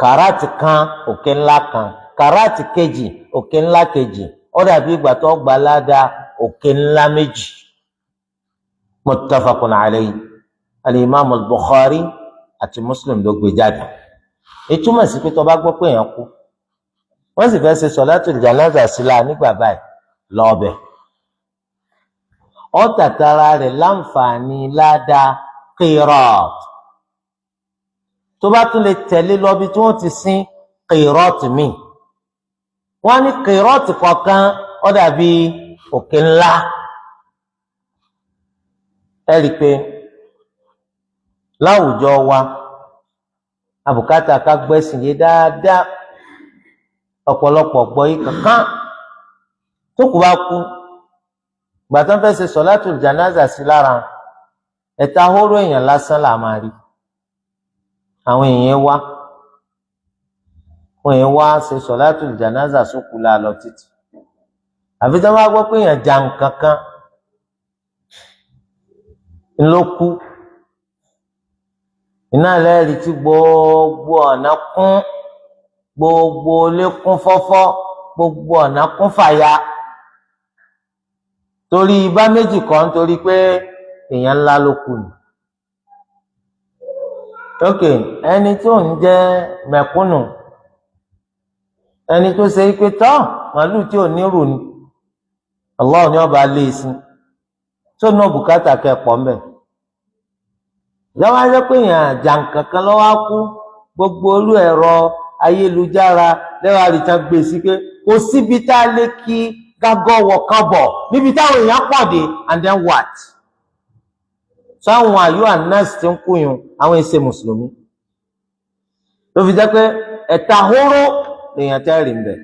kàráàtì kan òkè ńlá kan, kàráàtì kejì òkè ńlá kejì, ó dàbí ìgbà tó gba ládàá òkè ńlá méjì. Muttafaqun alayhi, al-imam al-Bukhari àti Muslim ló gbé jáde. ìtumọ̀ sí pé tó bá gbọ́ pé èèyàn kú wọ́n sì fẹ́ ṣe solatul janaza sílá nígbà báyìí lọ́ọ̀bẹ̀, ó tàtàrà rẹ̀ láǹfààní ládàá qirat. tó bá tún lè tẹ̀lé lọ bí tí wọ́n ti sin qirat mi, wọ́n ní qirat kọ̀ọ̀kan ó dàbí òkè ńlá. ẹ rí i pé láwùjọ wa àbùkátà ká gbẹ́sìn yé dáadáa, ọ̀pọ̀lọpọ̀ gbọ́ yìí kankan tó kù bá kú gbàtàn fẹ́ ṣe solatul janaza sí lára ẹ̀ta hóró èèyàn lásán là máa rí. àwọn èèyàn wá ṣe solatul janaza sókù la lọ títí, àfi tí wọ́n bá gbọ́ pé èèyàn jà nǹkan kan ló kú, iná lẹ́rìí tí gbogbo ọ̀nà kún, gbogbo ilé kún fọ́fọ́, gbogbo ọ̀nà kún fàya, torí ibà méjì kan torí pé èèyàn ńlá ló kù ni. ok, ẹni tó ń jẹ́ mẹ̀kúnnù, ẹni tó ṣe pé tọ́ màálù tí ò ní rù ni Allah ní ọba lé sí tó ná bùkátà kẹpọ̀ mbẹ̀. ìjọba jẹ́ pé èèyàn jàǹkankan lọ́wọ́ á kú, gbogbo olú ẹ̀rọ ayélujára lẹ́wọ̀n àrìtàn gbé sí pé kò síbi tá a lè kí gágọ́wọ̀ kan bọ̀ níbi táwọn èèyàn pàdé, and then what? sáwọn àyọ ànáàsì tí ń kúyùn àwọn èsè mùsùlùmí ló fi jẹ́ pé ẹ̀ta hóró lèèyàn tẹ́ rí mbẹ̀.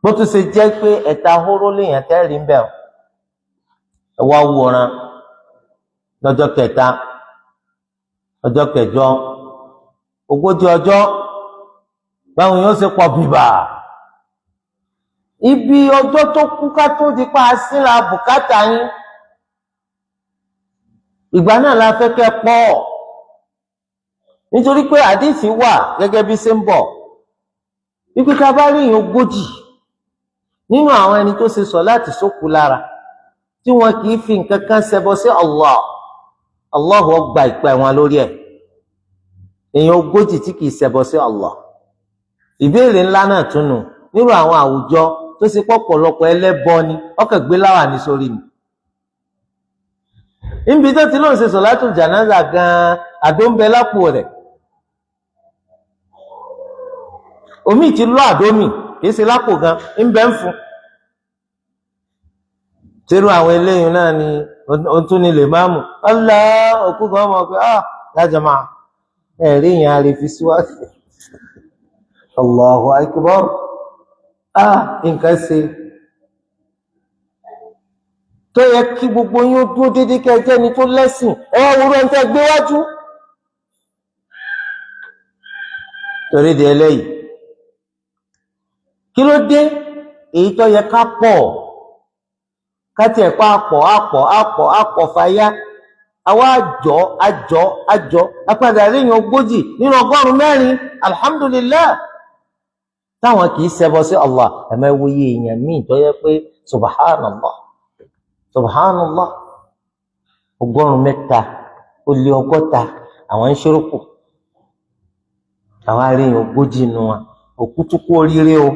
bó tún ṣe jẹ́ pé ẹ̀ta hóró lèèyàn tẹ́ rí mbẹ̀, ẹ wá wòran lọ́jọ́ kẹta, ọjọ́ kẹjọ, ogójì ọjọ́, báwọn yóò ṣe pọ̀ bíbà. ibi ọjọ́ tó kú ká tó di pa síra bùkátà yín, ìgbà náà la fẹ́ kẹ́ pọ̀, nítorí pé àdìsí wà gẹ́gẹ́ bí ṣe ń bọ̀ wípé ká bá rí èèyàn 40 nínú àwọn ẹni tó ṣe sọ̀láàtì sókù lára tí wọn kì í fi nǹkan kan ṣẹbọ sí Allah, Allah ó gba ìpẹ́ wọn lórí ẹ̀. èèyàn 40 tí kì í ṣẹbọ sí Allah. ìbéèrè ńlá náà tún nù nírú àwọn àwùjọ tó ṣe pọ̀pọ̀lọpọ̀ ẹlẹ́bọ ni ọkàn gbé láwà ní sórí ni. níbi tó ti lóun ṣe solatul janaza gan-an àdó ń bẹ lápò rẹ̀, omi ti lọ àdó mi kìí ṣe lápò gan ń bẹ ń fún. tírú àwọn eléyìí náà ni ó tún ní lè máa mú ọlá òkú kan mọ̀ pé ya jama'a ẹ̀rí ìyàn àrè fi síwájú. Allahu akbar, nǹkan ṣe tó yẹ kí gbogbo yín ó dúró dédé kẹjẹ ni tó lẹ́sìn wúrọ ń tẹ́ gbé wájú. torí di eléyìí kí ló dé èyí tó yẹ ká pọ̀ káti ẹ̀pá àpọ̀ fàyà àwa àjọ apádà ríyàn 40 nínú 100 alhamdulillah táwọn kì í ṣẹbọ sí Allah. ẹ̀mẹ́wòye èèyàn míì tó yẹ pé subhanallah 103 ó lé 60 àwọn ń ṣerúkù, àwọn aríyàn 40 nù wọn òkútukú oríire o.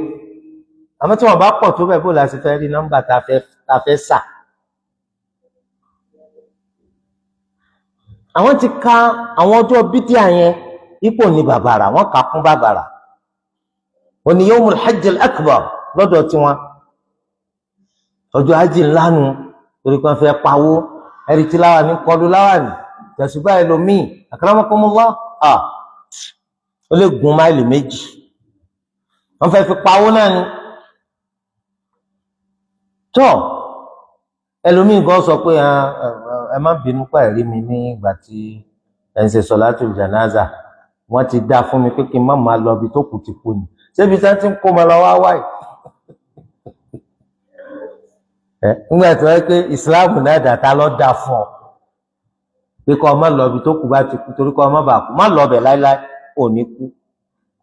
àmọ́ tí wọ́n bá pọ̀ tó bẹ́ẹ̀ bó la sì fẹ́ rí nọ́mbà ta fẹ́ sà. àwọn ti ka àwọn ọjọ́ bídíà yẹn ipò ní bàbàrà, wọ́n kà kún bàbàrà. òní yawmul hajjil akbar lọ́dọ̀ tiwọn, ọjọ́ hajj ńlá nu, torí kan fẹ́ pawó. ẹ̀rí tí láwà ní kọlu láwà ní tẹ̀sùbá ẹlòmíì akramakumullah ó lè gun máìlì 2. wọ́n fẹ́ fi pawó náà ni. tọ́ ẹlòmíì gan sọ pé ẹ má bínú pa ẹ̀rí mi ní ìgbà tí ẹ ń ṣe solatul janaza, wọ́n ti dá fún mi pé kí n má máa lọ ibi tó kù ti kú ni, ṣébi tí wọ́n ti ń kó ma lọ wá wáyé. nígbà tí wọ́n pé ìsìláàmù náà dàtà lọ dá fún ọ. pé kọ́ ọmọ lọ ibi tó kù bá ti kú torí kọ́ ọmọ bá kú má lọ bẹ̀ láíláí ò ní kú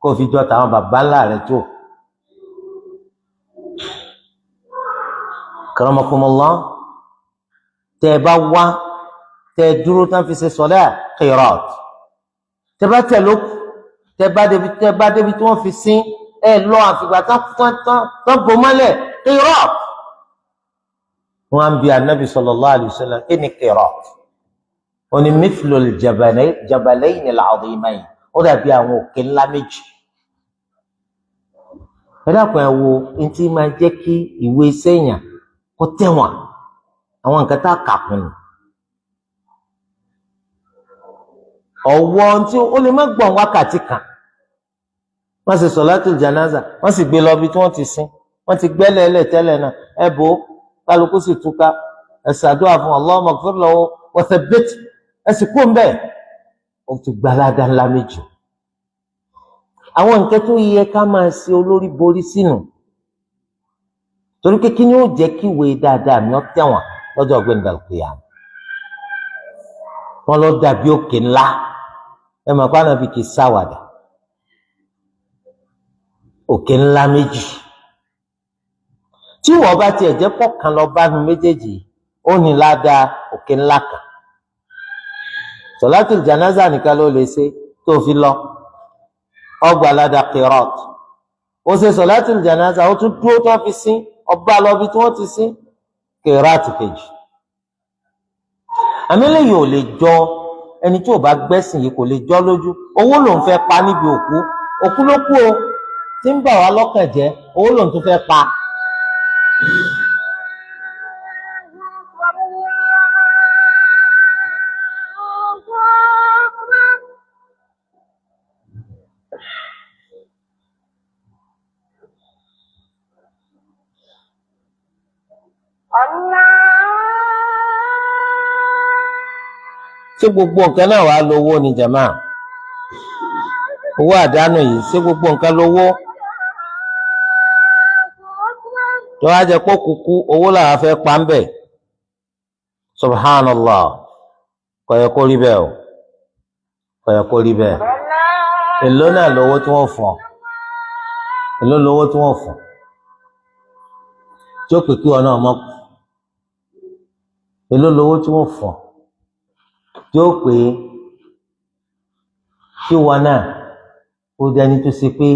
kó fi jọ tàwọn bàbá ńlá rẹ̀ tó. Karamakumullah tẹ́ ẹ bá wá tẹ́ ẹ dúró tán fi ṣe sọlá qirat tẹ́ bá tẹ̀ ló tẹ́ bá débi tí wọ́n fi sín ẹ lọ àfìgbà tán bò mọ́lẹ̀ qirat. Wọ́n á ń bi Ànábì sallallahu alaihi wasallam kí ni qirat? Ó ní mithlu al-jabalayn al-azimayn, ó dàbí àwọn òkè ńlá méjì. Ẹ dákun ẹ wo ntí máa jẹ́ kí ìwé sẹ́yìn kó tẹ̀wọ̀n àwọn nǹkan tá a kà kún ni. Ọ̀wọ́ tí ó lè má gbọ̀n wákàtí kan wọ́n sì solatul janaza wọ́n sì gbé lọ bí tí wọ́n ti sin wọ́n ti gbẹ́lẹ̀ ẹlẹ̀ tẹ́lẹ̀ náà ẹ bò ó kálukú sì túká ẹ ṣàdúrà fún Allahumma ighfir lahu wa thabbit ẹ sì kú mbẹ́ ó ti gbalada ńlá méjì. Àwọn nǹkan tó yẹ ká máa ṣe olórí borí sínú torí pé kí ni ó jẹ́ kí ìwé dáadáa mi ó tẹ̀wọ̀n lọ́jọ́ gbẹ̀ndàlùkìyà wọn lọ dàbí òkè ńlá ẹ mọ̀ pé Ànábì kì í ṣàwàdà òkè ńlá méjì tí wọ́n bá tiẹ̀ jẹ́ pọ̀ kan lọ bá nu méjèèjì ó ní ládàá òkè ńlá kan. Sọ̀látùl jánásà nìkan ló lè ṣe tó fi lọ ọgbà ládàá qirat ó ṣe sọ̀látùl jánásà ó tún dúró tó fi sín ọba lọ bí tí wọ́n ti sín qirat kejì. Àmì lẹ́yìn ò lè jọ ẹni tí ò bá gbẹ́sìn yìí kò lè jọ lójú owó lòun fẹ́ pa níbi òkú ló kú o tí ń bà wá lọ́kàn jẹ́ owó lòun tún fẹ́ pa. Ṣé gbogbo nǹkan náà wàá lówó ni jàmá? Owó àdánù yìí ṣé gbogbo nǹkan lówó? Tó wá jẹ pé kúkú owó làwọn fẹ́ pa ń bẹ̀. Subhanallah kò yẹ kó rí bẹ́ẹ̀ o kò yẹ kó rí bẹ́ẹ̀. Èló náà lówó tí wọ́n fọ̀ èló lówó tí wọ́n fọ̀ tí ó pè kí wọn náà mọ̀ èló lówó tí wọ́n fọ̀ tí ó pè kí wọn náà ó dẹni tó ṣe pé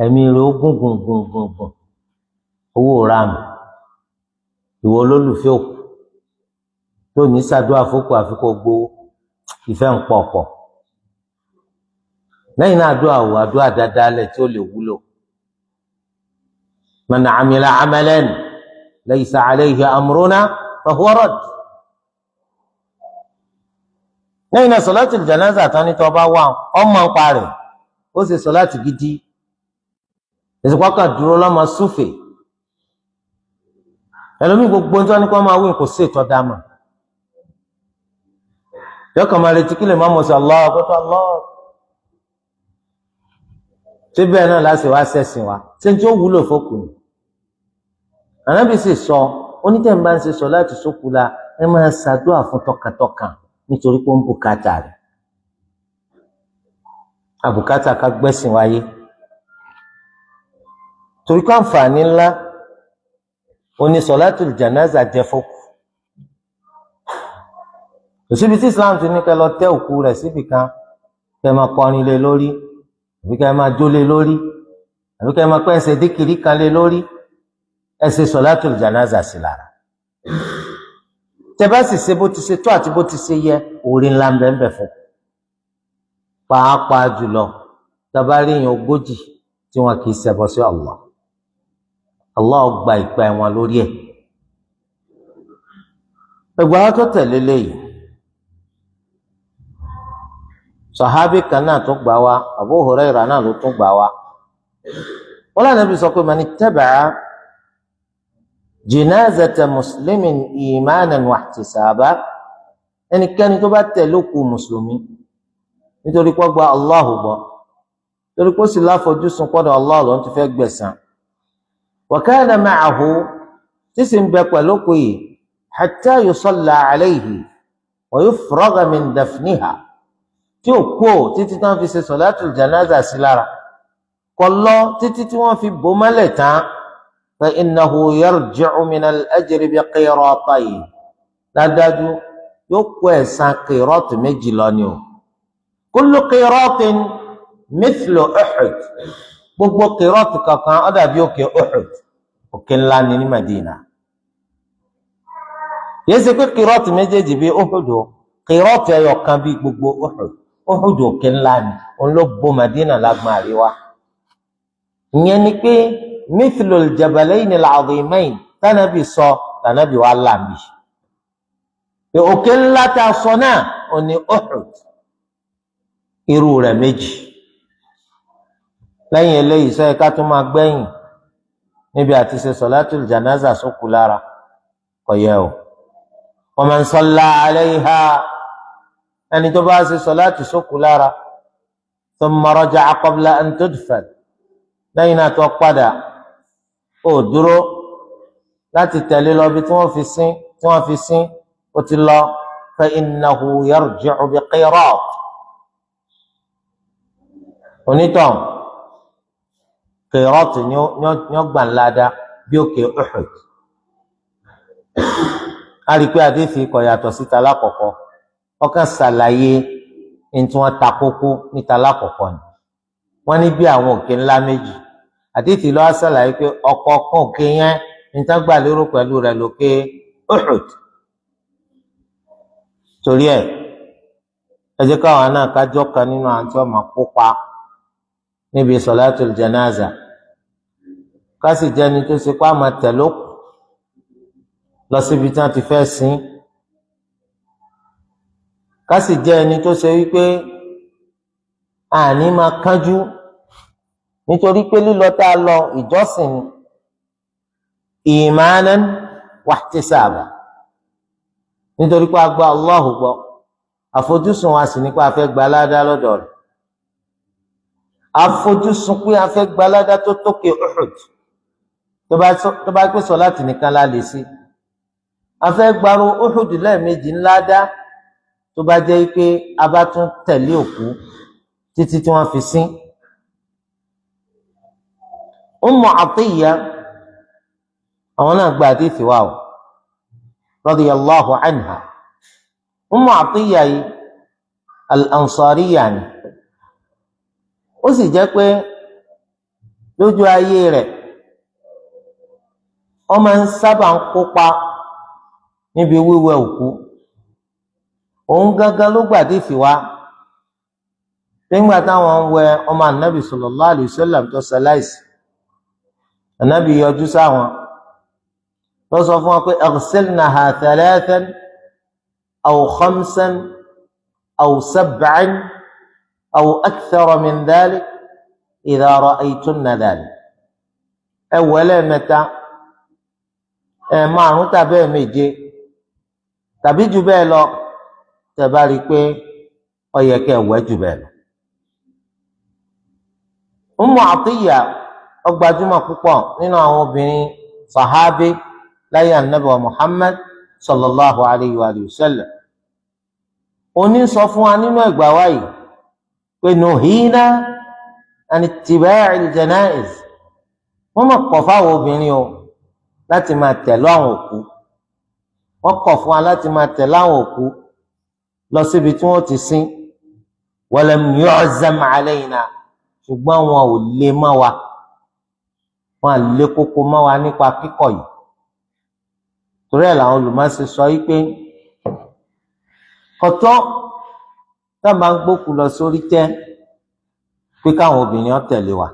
ẹ̀mí rẹ̀ ó gùn owó ràmù ìwọ olólùfẹ́ òkú tó ní ṣàdúrà fókù àfikún gbowó ìfẹ́ ń pọ̀ lẹ́yìn náà àdúrà dáadáa lẹ̀ tí ó lè wúlò. Man amila amalan laysa alayhi amruna fahuwa radd. Lẹ́yìn náà sọ̀láàtì jánásà tán ní tó bá wà ọmọ ń parẹ̀ ó sì sọ̀láàtì gidi ìsìnkọ́kà dúró lọ́mọ súfè ẹlòmí gbogbo tí wọ́n ní kó máa wí kò sí ìtọ́ dáma yọkàn máa retí kí lè má mọ̀ sí Allah ọ̀pọ̀tọ̀ Allah tí bẹ́ẹ̀ náà láti wá sẹ́sìn wa tí tí ó wúlò fókù ni. Ànábì sì sọ onítẹ̀ bá ń ṣe sọ̀láàtì sókù la ẹ máa ṣàdúrà fún tọkàntọkàn nítorí pé ó ń bùkátà rẹ̀ àbùkátà ká gbẹ́sìn wáyé torí pé àǹfààní ńlá oní sọ̀látùl jánásà jẹ́ fókù. Kò síbi tí Islam ti ní kẹ́ lọ tẹ́ òkú rẹ̀ síbì kan kẹ́ máa kọrin lé lórí àbí kẹ́ máa jó lé lórí àbí kẹ́ máa pẹ́ ẹsẹ̀ díkìrí kan lé lórí ẹ ṣe sọ̀látùl jánásà sí lára. Tẹ́ bá sì ṣe bó ti ṣe tó àti bó ti ṣe yẹ orí ńlá ń bẹ ń bẹ fún pàápàá jùlọ tabari èèyàn 40 tí wọn kì í ṣẹbọ sí Allah gba ìpè wọn lórí ẹ̀. Ẹgbàá tó tẹ̀lé léyìí sàhábì kan náà tún gbà wá Abu Hurairah náà ló tún gbà wá wọn lànà bí sọ pé man ittaba'a jinazata muslimin imanan wa ihtisaban ẹnikẹ́ni tó bá tẹ̀lé òkú mùsùlùmí nítorí pé gba Allahu gbọ́ torí pé ó sì láfojúsùn pọ́dọ̀ Allah ló ń ti fẹ́ gbẹ̀san wa kana ma'ahu tí sì ń bẹ pẹ̀lú òkú yìí hatta yusalla alayhi wa yufraga min dafniha tí ò kú ò títí tí wọ́n fi ṣe salatul janaza sí lára kò lọ títí tí wọ́n fi bò mọ́lẹ̀ tán fa innahu yarji'u min al-ajri bi qiratayn dájú yóò kó ẹ̀san qiratu méjì lọ ni o kullu qiratin mithlu Uhud gbogbo qiratu kankan ó dàbí òkè Uhud òkè ńlá ni ní Madina yìí ṣe pé qiratu méjèèjì bí Uhud qiratu ẹyọ kan bí gbogbo Uhud òkè ńlá ni òun ló bo Madina lágbọn àríwá ìyẹn ni pé mithlu al-jabalayn al-azimayn tánàbì sọ tánàbì wà láàmì pé òkè ńlá tá a sọ náà ò ní Uhud irú rẹ̀ méjì lẹ́yìn eléyìí sọ ká tó máa gbẹ̀yìn níbi àti ṣe solatul janaza sókù lára kò yẹ o wa man salla alayha ẹni tó bá ṣe solatu sókù lára thumma raja'a qabla an tudfan lẹ́yìn náà tó padà ó dúró láti tẹ̀lé lọ bí tí wọ́n fi sin ó ti lọ fa innahu yarji'u bi qirat onítàn qirat ni ó gbà ńláda bí òkè Uhud a rí i pé àdéhìí kò yàtọ̀ síta lákọ̀ọ́kọ́ ọkàn ṣàlàyé ní tí wọ́n ta kókó níta lákọ̀ọ́kọ́ ni wọ́n ní bí àwọn òkè ńlá méjì àdéhìí lọ́wọ́ ṣàlàyé pé ọ̀kọ̀ọ̀kan òkè yẹn ní tá gbà lérò pẹ̀lú rẹ̀ lókè Uhud torí ẹ̀ ẹ jẹ́ káwọn náà kájọ́ kan nínú àwọn tí wọ́n máa kópa níbi solatul janaza ká sì jẹ́ ẹni tó ṣe pé àmọ́ tẹ̀lókù lọ síbi tí wọ́n ti fẹ́ sin ká sì jẹ́ ẹni tó ṣe wípé àní máa kánjú nítorí pé lílọ tá a lọ ìjọsìn imanan wahtisaba nítorí pé a gba Allahu gbọ́ àfojúsùn wa sì ní pé a fẹ́ gba aládá lọ́dọ̀ rẹ̀ àfojúsùn pé a fẹ́ gba aládá tó tókè Uhud tó bá pèsè láti nìkan la lè sí a fẹ́ gbàrú Uhud lẹ́ẹ̀mejì ńlá dá tó bá jẹ́ pé a bá tún tẹ̀lé òkú títí tí wọ́n fi sin Ummu Atiyya àwọn náà gba àdéhìí wa o radiyallahu anha Ummu Atiyya yìí al-Ansariyya ni ó sì jẹ́ pé lójú ayé rẹ̀ wọ́n máa ń sábà ń kópa níbi wíwẹ̀ òkú òun gangan ló gbàdé ìfìwá nígbà táwọn ń wẹ ọmọ ànábì sallallahu alayhi wa sallam tó ṣaláìsí ànábì yọjú sáwọn lọ sọ fún wọn pé ighsilnaha thalathan aw khamsan aw sab'an aw akthara min dhalik idha ra'aytunna dhalik ẹ wẹ̀ lẹ́ẹ̀mẹ́ta márùn tàbí méje tàbí jù bẹ́ẹ̀ lọ tẹ́ bá rí i pé ó yẹ kẹ́ wẹ̀ jù bẹ́ẹ̀ lọ. Ummu Atiyya ó gbajúmọ̀ púpọ̀ nínú àwọn obìnrin sàhábé láyé ànábì wa Muhammad sallallahu alayhi wa sallam. Oní sọ fún wa nínú ẹgbà wáyé pé nuhina an ittiba'il janaiz wọ́n mọ̀ kọ̀ fáwọn obìnrin o láti máa tẹ̀lé àwọn òkú wọ́n kọ̀ fún wa láti máa tẹ̀lé àwọn òkú lọ síbi tí wọ́n ti sin walam yu'zam alayna ṣùgbọ́n wọn ò lè mọ́ wa wọn à lè kókó mọ́ wa nípa kíkọ̀ yìí torí ẹ̀ làwọn olùmọ̀ọ́sẹ̀ sọ yìí pé kọ̀tọ́ tá a máa ń gbókù lọ sórí tẹ́ pé káwọn obìnrin ó tẹ̀lé wa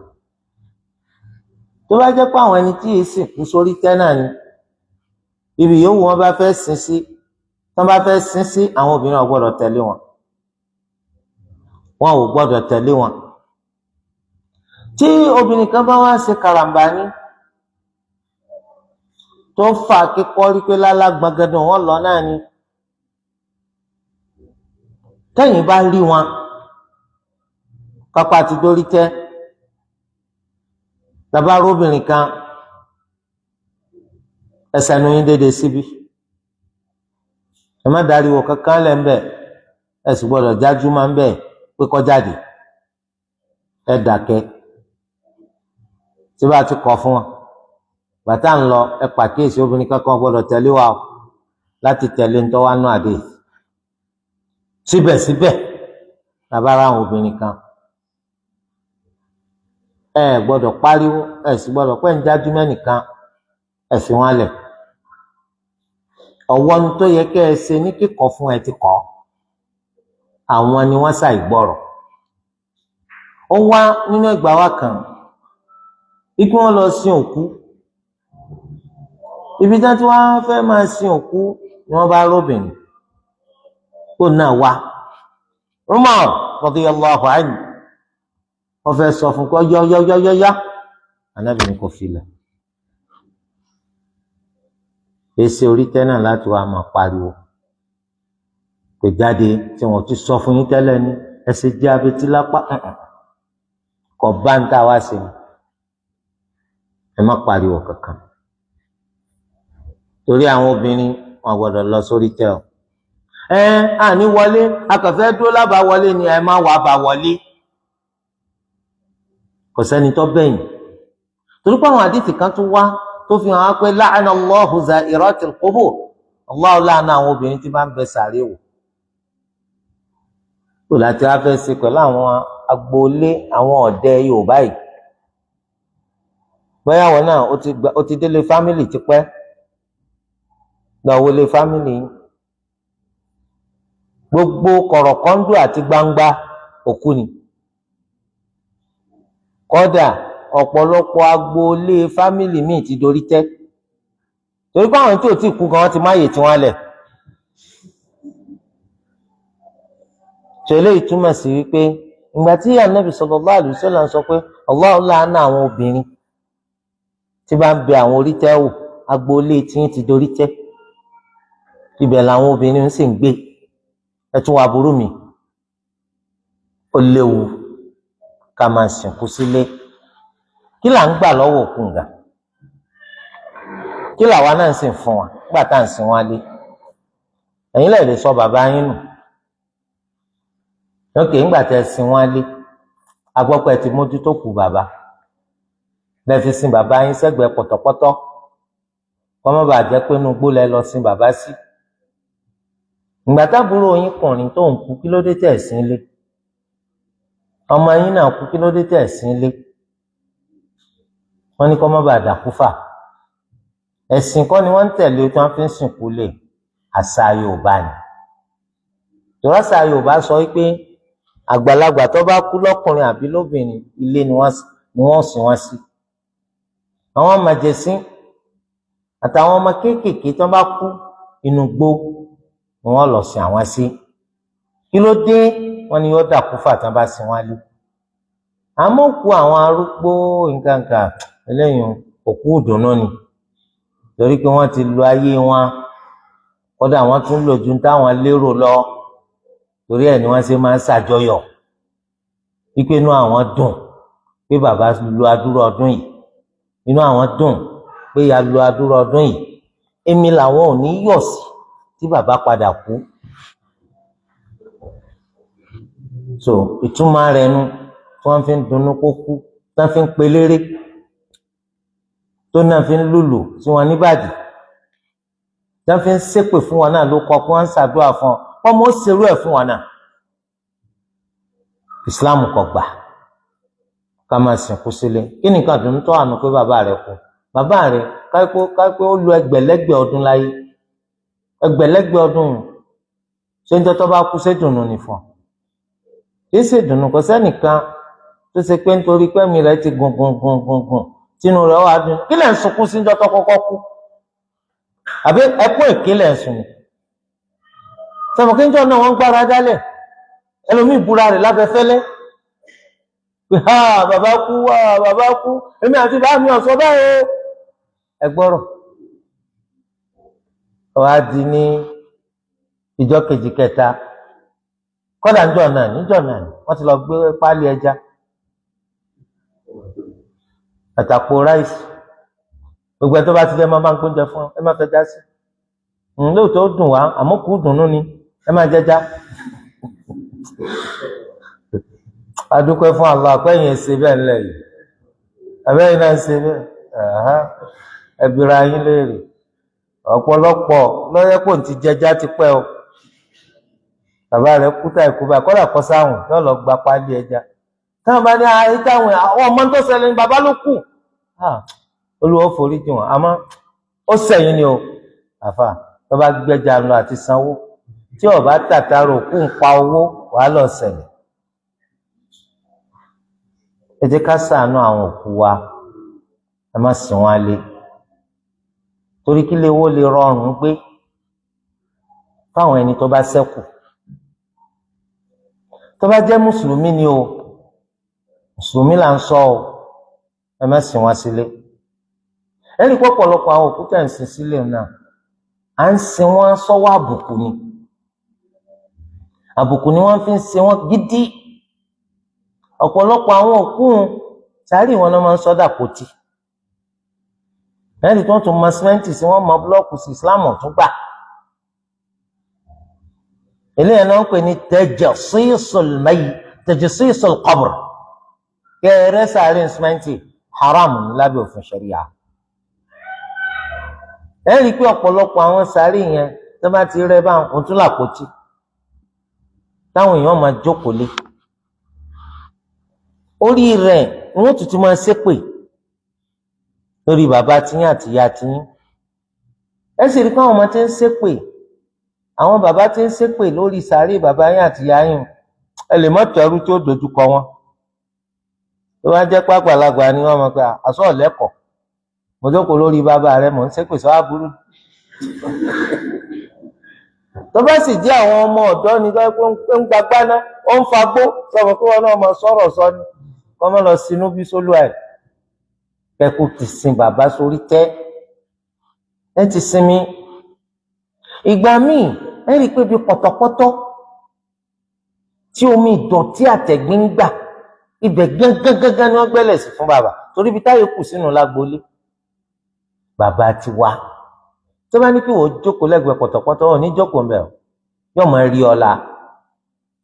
tó bá jẹ́ pé àwọn ẹni tí yìí sìnkú sórí tẹ́ náà ni ibi yòówù wọn bá fẹ́ sin sí tí wọn bá fẹ́ sin sí àwọn obìnrin ò gbọ́dọ̀ tẹ̀lé wọn wọn ò gbọ́dọ̀ tẹ̀lé wọn tí obìnrin kan bá wá ṣe karambani tó fà kíkọ́ rí pé lálá gbọ̀ngàdùn wọn lọ náà ni tẹ́yìn bá rí wọn kápá ti dórí tẹ́ tàbárò obìnrin kan ẹsẹ̀ nu yín dédé síbi ẹ má dariwo kankan lẹ́ ń bẹ̀, ẹ sì gbọ́dọ̀ jájú máa ń bẹ̀ pé kó jáde, ẹ dákẹ́. tí bá ti kọ̀ fún wọn bàtà ń lọ, ẹ pàkíyèsí obìnrin kankan gbọ́dọ̀ tẹ̀lé wa o láti tẹ̀lé ń tọ́wá nù àdé. síbẹ̀síbẹ̀ bàbá ara àwọn obìnrin kan, ẹ gbọ́dọ̀ pariwo, ẹ sì gbọ́dọ̀ pẹ́ ń jájú mẹ́nìkan, ẹ fi wọn lẹ̀. ọ̀wọ́ ní tó yẹ kẹ́ ẹ ṣe ní kíkọ̀ fún ẹ ti kọ̀, àwọn ni wọ́n ṣàìgbọ́rọ̀. ó wá nínú ẹgbàá wa kan ikú wọn lọ sin òkú, ibi tí wọ́n fẹ́ máa sin òkú ni wọ́n bá róbìnrin kó náà wá. Umar radiyallahu anhu wọ́n fẹ́ sọ fún kó yọ́yọ́yọ́yọ́, Ànábì ní kò filẹ̀. èsì orí tẹ́nà láti wá máa pariwo kò jáde tí wọ́n ti sọ fún yín tẹ́lẹ̀ ní ẹsẹ̀ jẹ́ abetí lápá, kò bá ń tà wá sí i. ẹ má pariwo kankan, torí àwọn obìnrin wọn gbọ́dọ̀ lọ sórí tẹ ọ. àní wọlé akànfẹ dúró lábàá wọlé ni ẹ má wàá bá wọlé, kò sẹ́ni tó bẹ̀yìn. torí pé àwọn àdìsí kan tún wá tó fi hàn á pé la'ana Allahu za'iratil qubur, Allahu láàánú àwọn obìnrin tí bá ń bẹ sàárè wò. kò láti wá fẹ́ ṣe pẹ̀lú àwọn agboolé àwọn ọ̀dẹ Yorùbá yìí. bóyá wọn náà ó ti délé fámìlì tipẹ́, lọ wọlé fámìlì yìí, gbogbo kọ̀rọ̀kọ́ndù àti gbangba òkú ni. kódà ọ̀pọ̀lọpọ̀ agboolé fámìlì míì ti dorí tẹ́, torí pé àwọn tí ò tí kú gan wọ́n ti máyè tí wọ́n lẹ̀. tẹ̀lé ìtumọ̀ sí wípé ìgbà tí Ànábì sallallahu alaihi wasallam sọ pé Allahu láàánú àwọn obìnrin tí bá ń bẹ àwọn orí tẹ́ wò, agboolé tí ń ti dorí tẹ́, ibẹ̀ làwọn obìnrin sì ń gbé. ẹ tún wá burú mi, ó léwu ká máa sìnkú sílé. kí là ń gbà lọ́wọ́ òkú nga? kí làwa náà ń sìn fún wa nígbà tá à ń sin wọn lé? ẹ̀yin lè lè sọ bàbá yín nù. lókè ńgbà tẹ́ sin wọn lé, agbọ́pẹ́ ti mójútó kù bàbá, lẹ́ fi sin bàbá yín sẹ́gbẹ̀ẹ́ pọ̀tọ̀pọ̀tọ̀, kọ́ mọ́ bàa jẹ́ pé inú igbó lẹ lọ sin bàbá sí. ìgbà tábúrò yín kùnrin tó ń kú, kí ló dé tẹ̀ sí ilé? ọmọ yín náà kú, kí ló dé tẹ̀ sí ilé? wọ́n ní kọ́ mọ́ bàa dàkú fà. ẹ̀sìn kọ́ ni wọ́n ń tẹ̀lé tí wọ́n fi ń sìnkú lé, àṣà Yorùbá ni. tòrọ́ àṣà Yorùbá sọ wípé àgbàlagbà tó bá kú lọ́kùnrin àbí lóbìnrin, ilé ni wọ́n sìn wọ́n sí. àwọn màjèsín àtàwọn ọmọ kéékèèké tó bá kú, inú igbó ni wọ́n lọ sin àwọn sí. kí ló dé? wọ́n ní yóò dàkú fà tán bá sin wọ́n lé. àmọ́ òkú àwọn arúgbó nǹkan kan eléyìí òkú ìdùnnú ni, torí pé wọ́n ti lo ayé wọn, kódà wọ́n tún lò ju táwọn lérò lọ. torí ẹ̀ ni wọ́n ṣe máa ń ṣàjọyọ̀ wípé inú àwọn dùn pé bàbá lu adúrú ọdún yìí, inú àwọn dùn pé ìyá lu adúrú ọdún yìí. èmi làwọn ò ní yọ̀ sí tí bàbá padà kú. so ìtumọ̀ rẹ̀ nu tí wọ́n fi ń dunnú kó kú, tí wọ́n fi ń pelére, tó náà fi ń lùlù sí wọn níbàdí, tí wọ́n fi ń ṣépè fún wọn náà ló kọ pé wọ́n ń ṣàdúrà fún ọ, wọ́n mọ̀ ó ṣerú ẹ̀ fún wọn náà. Islam kò gbà ká máa sìnkú sílé. kí ni nǹkan dùn tó àná pé bàbá rẹ̀ kú? bàbá rẹ̀ káípé ó lu ẹgbẹ̀lẹ́gbẹ̀ ọdún láyé, ẹgbẹ̀lẹ́gbẹ̀ ọdún, ṣé ń jẹ́ tó bá kú sédùnnú ni fún ọ? kì í ṣèdùnnú. kò sẹ́nìkan tó ṣe pé nítorí pẹ́mi rẹ̀ ti gùn tínú rẹ̀ wà dùn. kí lẹ̀ ń sunkún sí ń jọ́ tó kọ́kọ́ kú? àbí ẹkún èké lẹ̀ ń sùn? sọmọ kí n jọ náà wọ́n gbára dálẹ̀, ẹlòmíì búra rẹ̀ lábẹ́fẹ́lẹ́ pé ha bàbá kú, wá bàbá kú, èmi àti bá mi ọ̀sọ́ báyìí. ẹ gbọ́rọ̀ wá di ní ìjọ kejì kẹta, kọ́dà níjọ́ náà ni wọ́n ti lọ gbé páálí ẹja àtàpò ráìsì, gbogbo ẹ tó bá ti fẹ́ máa ń gbóúnjẹ fún ẹ má fẹ́ já sí. lóòótọ́ ó dùn wá àmọ́ kù dùnú ni ẹ máa jẹjá. adúpẹ́ fún Allah àpẹ́yìn ẹ̀sẹ̀ bẹ́ẹ̀ ńlẹ̀ yìí àbẹ́yìn náà ń ṣe bẹ́ẹ̀ ẹ̀bìrà yín léèrè ọ̀pọ̀lọpọ̀ lọ́yẹ́pọ̀ ti jẹjá ti pẹ́ o bàbá rẹ̀ kú táì kú báyìí kọ́dà kọ́ sáwọn yóò lọ gba páálí ẹja táwọn bá ní ayé táwọn àwọn ọmọ tó ṣẹlẹ̀ ní bàbá ló kù Olúwa forí jì wọ́n àmọ́ ó sẹ́yìn ni o àfà tó bá gbẹ́jà lọ àti sanwó tí ọba tàtàrà òkú ń pa owó wàá lọ ṣẹlẹ̀. ẹ jẹ́ ká ṣàánú àwọn òkú wa ẹ má sìn wọ́n lé torí kí lè wó lè rọrùn gbé fáwọn ẹni tó bá ṣẹ́kù tó bá jẹ́ mùsùlùmí ni o mùsùlùmí là ń sọ o ẹ má sìn wọ́n sílé ẹ̀rí pọ̀pọ̀lọpọ̀ àwọn òkú tẹ̀ ń sin sílé náà à ń sin wọ́n sọ́wọ́ àbùkù ni àbùkù ni wọ́n fi ń sin wọ́n gidi ọ̀pọ̀lọpọ̀ àwọn òkú sàárì wọn náà máa ń sọ́dà pòtì ẹ̀rí tó ń tún mọ símẹ́ǹtì sí wọ́n mọ búlọ́ọ̀kù sí Islam ọ̀tún gbà eléyìí náà ń pè ní tajsisul qabr kẹrẹ sàárì símẹ́ǹtì haram ní lábẹ́ òfin ṣẹ̀ríà ẹ̀rí pé ọ̀pọ̀lọpọ̀ àwọn sàárì yẹn tó bá ti rẹ́ bá ń tún làpótí táwọn èèyàn máa jókòó lé orí rẹ̀ wọ́n tuntun máa ṣépè lórí bàbá tiyín àti ìyá tiyín ẹ sì rí pé àwọn ọmọ tí ń ṣépè àwọn bàbá tí ń ṣépè lórí sàárì bàbá yín àti ìyá yín ẹ lè mọ́tò ẹrú tí ó dojúkọ wọn tó bá jẹ́ pàgbàlagbà ni wọ́n mọ̀ pé àṣọ ọ̀lẹ́kọ̀ọ́ mo jókòó lórí bàbá rẹ̀ mò ń ṣépè sọ aburú tó bá sì jẹ́ àwọn ọmọ ọ̀dọ́ ni tó ń gbagbá ná ó ń fagbó sọ̀rọ̀ pé wọn náà mọ sọ̀rọ̀ sọ ni kọ́ mọ́ lọ sínú bí sólúwa ẹ̀ kẹ́kù ti sin bàbá sórí tẹ́ ẹ ti sinmi ìgbà míì ẹ rí i pé bí pọ̀tọ̀pọ̀tọ̀ tí omi ìdọ̀tí àtẹ̀gbín ń gbà ibẹ̀ gángan ni wọ́n gbẹ́lẹ̀ sí fún bàbá torí bí táyé kù sínú lágboolé bàbá ti wá tó bá ní kí wọ́n jókòó lẹ́gbẹ̀ẹ́ pọ̀tọ̀pọ̀tọ̀ ò ní jókòó ń bẹ̀ ọ́ yóò máa rí ọlá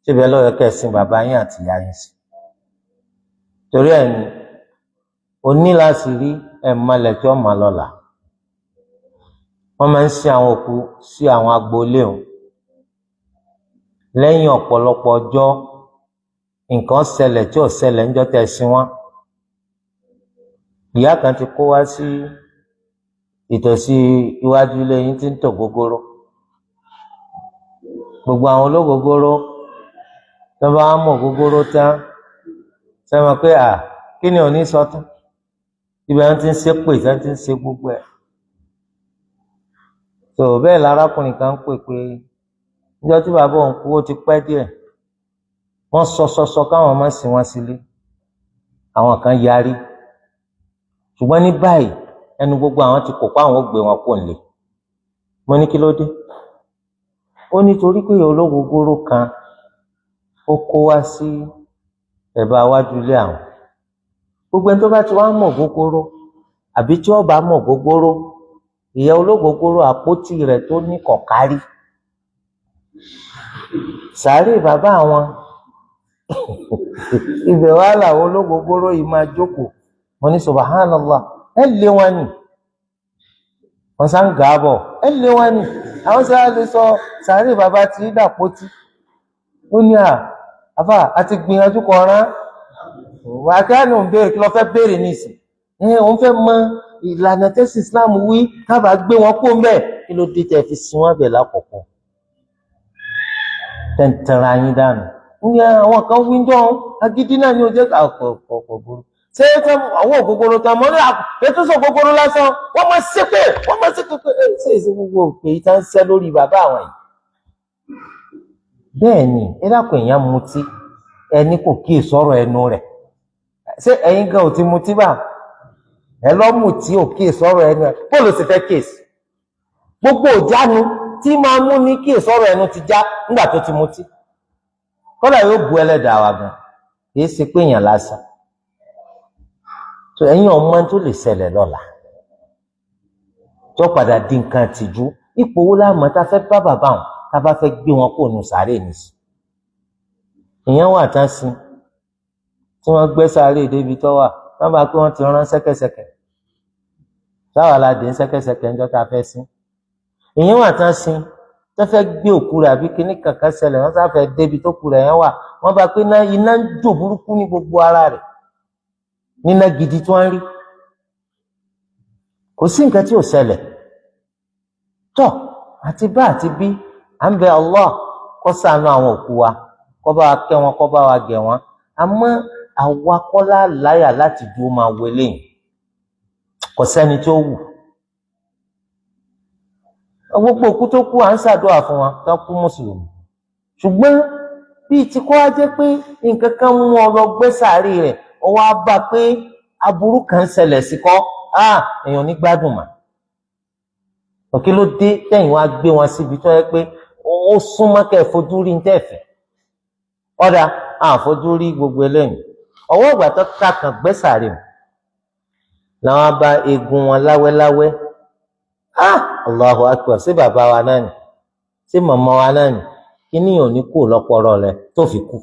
síbẹ̀ lọ́yọ̀ kẹsìn bàbá yín àti ìyá yín sí torí ẹ̀ ní oní láti rí ẹ̀mọ́lẹ̀ tí wọ́n máa lọ́la wọ́n máa ń sin àwọn òkú sí àwọn agboolé o lẹ́yìn ọ̀pọ̀lọpọ̀ ọjọ́ nǹkan ṣẹlẹ̀ tí ò ṣẹlẹ̀ níjọ́ tẹ́ sin wọ́n ìyá kan ti kó wá sí ìtòsí iwájú ilé yín tí ń tò gógóró gbogbo àwọn ológógóró tó bá mọ gógóró tán sẹ́wọ̀n pé kí ni òní sọ tán ibẹ̀ wọn ti ń ṣépè tí wọ́n ti ń ṣe gbogbo ẹ̀ tó bẹ́ẹ̀ lárákùnrin kan ń pè pé níjọ́ tí bàbá òun kú ó ti pẹ́ díẹ̀ wọ́n sọ káwọn má sìn wọ́n sílé àwọn kan yarí ṣùgbọ́n ní báyìí ẹnu gbogbo àwọn ti kò pa àwọn ó gbé wọn kó nílé mo ní kí ló dé ó nítorí pé ológógóró kan ó kó wá sí ẹ̀bá iwájú ilé àwọn gbogbo ẹni tó bá ti wá mọ̀ gógóró àbí tí ó bá mọ̀ gógóró ìyá ológógóró àpótí rẹ̀ tó ní kọ̀kárí sàárè bàbá àwọn ibẹ̀ wá làwọn ológógóró yìí máa jókòó mo ní subhanallah ẹ lé wọn ni wọn sá ń gà á bọ̀ ẹ lé wọn ni àwọn sáà lè sọ sàárè bàbá tí dàpótí ó ní àfà àti gbìyànjú kọ̀ọ̀rán wà á kí á nù ń béèrè kí lọ fẹ́ béèrè nìsín òun fẹ́ mọ ìlànà tẹ́sí Islam wí kábà gbé wọn kó mbẹ́ kí ló dé tẹ́ fi sin wọn bẹ̀ lákòókò tẹ̀ntẹ̀rẹ̀ ayín dànù ní àwọn kan wíńdọ̀ agídí náà ní ojú ọ̀pọ̀ burú ṣé àwọn ògógóró tán mọ́ ní ètùsọ̀ ògógóró lásán wọ́n máa ṣépè ṣé èsì gbogbo òpè yìí tá ń ṣẹ́ lórí bàbá àwọn yìí bẹ́ẹ̀ ni ẹ dákun èèyàn mutí ẹni kò kíì sọ̀rọ̀ ẹnu rẹ̀ ṣé ẹ̀yin gan ò ti mutí bá ẹ lọ́ mutí ò kíì sọ̀rọ̀ ẹnu rẹ̀ bóòlù sì fẹ́ kíìsì gbogbo ìjánu tí máa mú ní kíì sọ̀rọ̀ ẹnu ti já nígbà tó ti mutí kódà yóò bu ẹlẹ́dàá wa gan kìí ṣe pé èèyàn lásán tó ẹ̀yin ọmọ tó lè ṣẹlẹ̀ lọ́la tó padà di nǹkan tìjú ipò wo láàmú tá a fẹ́ bá bàbá wọn tá a bá fẹ́ gbé wọn kó nu sàárè nìsí. ìyẹn wà tán sí tí wọ́n gbé sàárè débi tó wà wọ́n bá pé wọ́n ti rán ṣẹ́kẹ́ṣẹkẹ̀ táwa la dé ṣẹ́kẹ́ṣẹkẹ̀ ńjọ́ tá a fẹ́ sí. ìyẹn wà tán sí tó fẹ́ gbé òkú rẹ̀ àbí kíní kankan ṣẹlẹ̀ wọ́n sáfẹ́ débi tó kú rẹ̀ yẹn wà wọ́n bá pé iná ń jò burúkú ní gbogbo ara rẹ̀ níná gidi tí wọ́n rí. kò sí nǹkan tí ò ṣẹlẹ̀ tọ́ àti bá àti bí à ń bẹ Allah kó ṣàánú àwọn òkú wa kó bá wa kẹ́ wọn kó bá wa gẹ̀ wọ́n àmọ́ àwa kọ́lá láyà láti dúró máa wọlé yìí kò sẹ́ni tó wù. gbogbo òkú tó kú à ń ṣàdúrà fún wọn tó kú mùsùlùmí ṣùgbọ́n bíi tí kò wá jẹ́ pé nǹkan kan mú ọ lọ gbé sàárè rẹ̀ ọ wá bá pé aburú kan ṣẹlẹ̀ sí kọ́ èèyàn ní gbádùn mà òkè ló dé tẹ̀yìn wá gbé wọn síbi tó yẹ pé ó súnmọ́ kẹ́ ẹ̀ fojú rí ní tẹ̀fẹ̀ ọ̀dà àfojú rí gbogbo eléyìí ọwọ́ ìgbà tó kàkàn gbé sàárè wọn làwọn bá eegun wọn láwẹ́láwẹ́ Allahu akbar sí bàbá wa náà ni sí màmá wa náà ni kí níyàn ní kú lọ́pọ̀rọ̀ rẹ̀ tó fi kú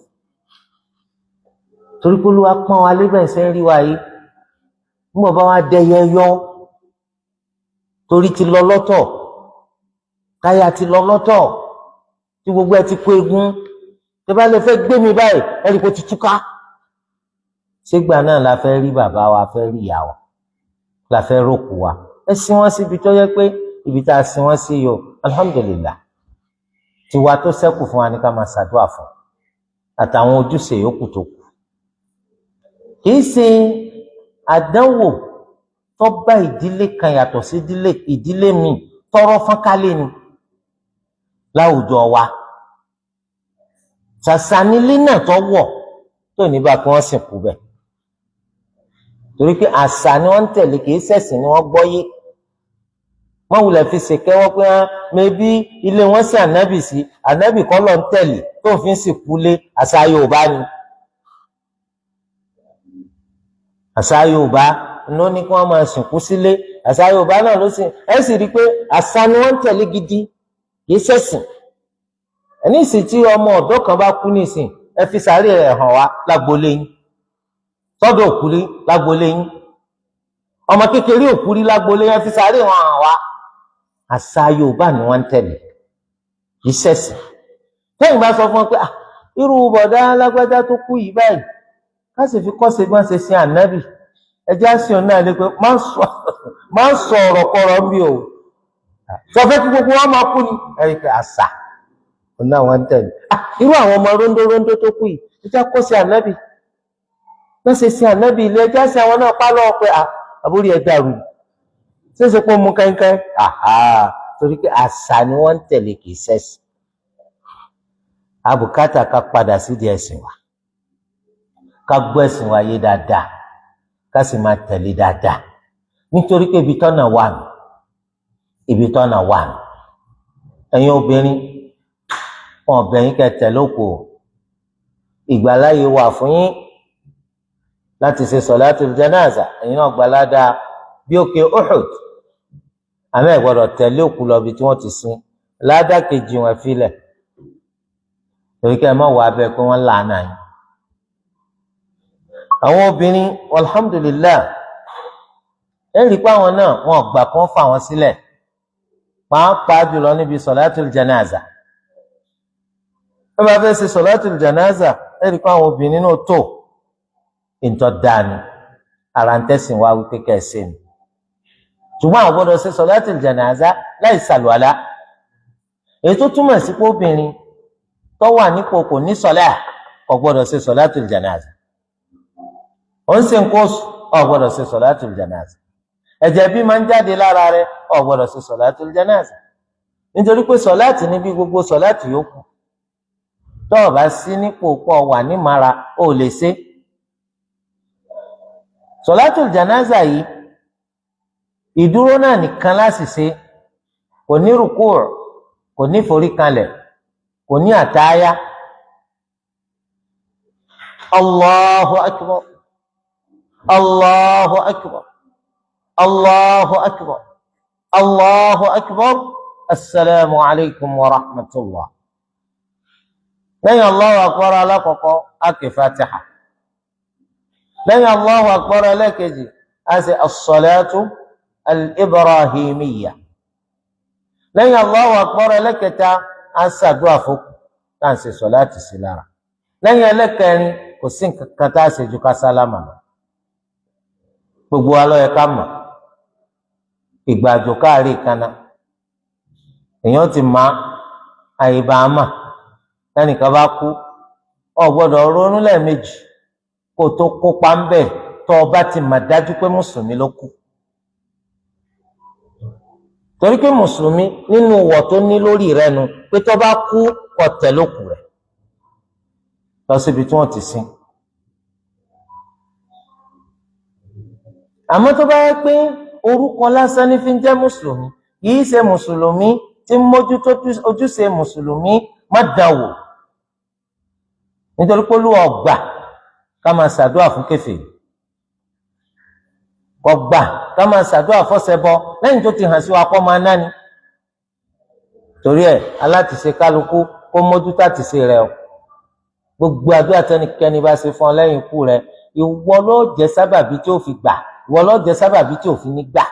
torí pé Olúwa pọ́n wa lébẹ̀ ṣe ń rí wa yìí nígbà bá wa dẹyẹ yọ torí ti lọ lọ́tọ̀ táyà ti lọ lọ́tọ̀ tí gbogbo ẹ ti kó egun tí bá lè fẹ́ gbé mi báyìí ẹ̀rí kò ti túká ṣégbà náà la fẹ́ rí bàbá wa fẹ́ rí ìyá wa la fẹ́ rókù wa ẹ sin wọn síbi tó yẹ pé ibi tá a sin wọn sí yọ alhamdulillah tiwa tó ṣẹ́kù fún wa ní ká máa ṣàdúrà fún àtàwọn ojúṣe yòókù tó kù kìí ṣe àdánwò tó bá ìdílé kan yàtọ̀ sí ìdílé míì tọrọ fọ́nkálẹ̀ ni láwùjọ wa ṣàṣànílé náà tó wọ̀ tó ní bá kí wọ́n sìnkú bẹ̀ torí pé àṣà ni wọ́n ń tẹ̀lé kìí ṣẹ̀sìn ni wọ́n gbọ́yé wọ́n wulẹ̀ fi ṣèkẹ́wọ́ pé mẹ́bí ilé wọn sí ànábì sí ànábì kọ́ ló ń tẹ̀lé tó fi ń sìnkú lé àṣà Yorùbá ni àṣà Yorùbá ló ní kí wọ́n máa sìnkú sílé àṣà Yorùbá náà ló sì ẹ sì rí i pé àṣà ni wọ́n ń tẹ̀lé gidi kìí ṣẹ̀sìn ẹni ìsìn tí ọmọ ọ̀dọ́ kan bá kú nísìn ẹ fi sàárè rẹ̀ hàn wá lágboolé yín sọ́dọ̀ òkúrí lágboolé yín ọmọ kékeré òkúrí lágboolé yín ẹ fi sàárè hàn wá àṣà Yorùbá ni wọ́n ń tẹ̀lé kìí ṣẹ̀sìn tẹ́yìn bá sọ fún wọn pé irú bọ̀dá lágbájá tó kú yìí báyìí ká sì fi kọ́sẹ̀ bí wọ́n ṣe sin ànábì ẹjẹ́ àṣì ọ̀nà ẹ̀ lé pé má ń sọ ọ̀rọ̀ kọ̀rọ̀ ń bí o sọ fẹ́ kí gbogbo wọn máa kú ni ẹ̀rí pé àṣà ọ̀nà àwọn ń tẹ̀lé irú àwọn ọmọ róńdó tó kú yìí ẹjẹ́ kọ́sẹ̀ ànábì wọ́n ṣe sin ànábì ilé ẹjẹ́ àṣì àwọn náà pálọ̀ pé àbúrí ẹ̀ dàrú ṣéṣe pé ó mú kẹ́ńkẹ́ torí pé àṣà ni wọ́n ń tẹ̀lé kì í ṣẹ̀sìn àbùkátà ká padà sídìí ẹ̀sìn wa ká gbọ́ ẹ̀sìn wa yé dáadáa ká sì máa tẹ̀lé dáadáa nítorí pé ibi tọ́nà wà ní ẹ̀yin obìnrin wọn ọ̀bẹ̀yìn kẹtẹ̀ lóko ìgbàláyé wà fún yín láti ṣe sọ̀látùl jánásà ẹ̀yin náà gbalada bí òkè Uhud àmọ́ ẹ̀ gbọ́dọ̀ tẹ̀lé òkú lọ bí tí wọ́n ti sin ládàkejì wọn filẹ̀ torí kẹ́ ẹ má wà bẹ́ẹ̀ pé wọ́n làánà yín. àwọn obìnrin alhamdulillah ẹ rí i pé àwọn náà wọn gbà kán fà wọn sílẹ̀ pàápàá jùlọ níbi sọ̀látùl jánásà ẹ bá fẹ́ ṣe sọ̀látùl jánásà ẹ rí i pé àwọn obìnrin náà tó ìtọ́ dání ara ń tẹ̀sìn wá wípé kẹ́ẹ̀sì ni ṣùgbọ́n àwọn gbọ́dọ̀ ṣe sọ̀látùl jánásà láì ṣàlùwàlá èyí tó túmọ̀ sí pé obìnrin tó wà nípò kò ní sọ̀lá kò gbọ́dọ̀ ṣe sọ̀látùl jánásà ó ń ṣe nǹkan oṣù ò gbọ́dọ̀ ṣe sọ̀látùl jánásà ẹ̀jẹ̀ bí máa ń jáde lára rẹ̀ ò gbọ́dọ̀ ṣe sọ̀látùl jánásà nítorí pé sọ̀láàtì ní bí gbogbo sọ̀láàtì yòókù tó o bá sí nípò pọ̀ wà ní mara ó lè ṣe sọ̀látùl jánásà yìí ìdúró náà nìkan láti ṣe kò ní rùkúù kò ní foríkanlẹ̀ kò ní àtáyá Allahu akbar Allahu akbar Allahu akbar Allahu akbar assalamu alaykum wa rahmatullah. lẹ́yìn Allahu akbar alákọ̀ọ́kọ́ á ké Fatiha. lẹ́yìn Allahu akbar ẹlẹ́kejì á ṣe as-salatu al-ibrahimiyya. lẹ́yìn Allahu akbar ẹlẹ́kẹta á ṣàdúrà fún tá à ń ṣe sọ̀láàtì sí lára. lẹ́yìn ẹlẹ́kẹrin kò sí nǹkan kan tá a ṣe ju ká sálámà lọ. gbogbo wa ló yẹ ká mọ̀ ìgbà àjò káàrí kaná èèyàn ti má àyíbá àmà lẹ́nìkan bá kú ọ gbọ́dọ̀ ronú lẹ́ẹ̀mejì kó tó kópa ń bẹ̀ tó o bá ti mà dájú pé mùsùlùmí ló kú. torí pé mùsùlùmí nínú wọ̀ tó ní lórí rẹ nu pé tó bá kú ọ̀tẹ̀ ló kù rẹ̀ lọ síbi tí wọ́n ti sin. àmọ́ tó bá yẹ pé orúkọ lásán ní fi ń jẹ́ mùsùlùmí kìí ṣe mùsùlùmí tí ń mójútó ojúṣe mùsùlùmí má dánwò nítorí pé Olúwa ọgbà ká máa ṣàdúrà fún kèfèrí ọgbà ká máa ṣàdúrà fọ́ṣẹbọ lẹ́yìn tó ti hàn sí wa kọ́ máa náni. torí ẹ̀ alátiṣe kálukú kó mójútó àtiṣe rẹ̀ o. gbogbo àdúrà tẹ́nikẹ́ni bá ṣe fún ọ lẹ́yìn ikú rẹ̀ ìwọ ló jẹ́ sábàbí tí ó fi gbà ìwọ ló jẹ́ sábàbí tí ó fi ní gbà.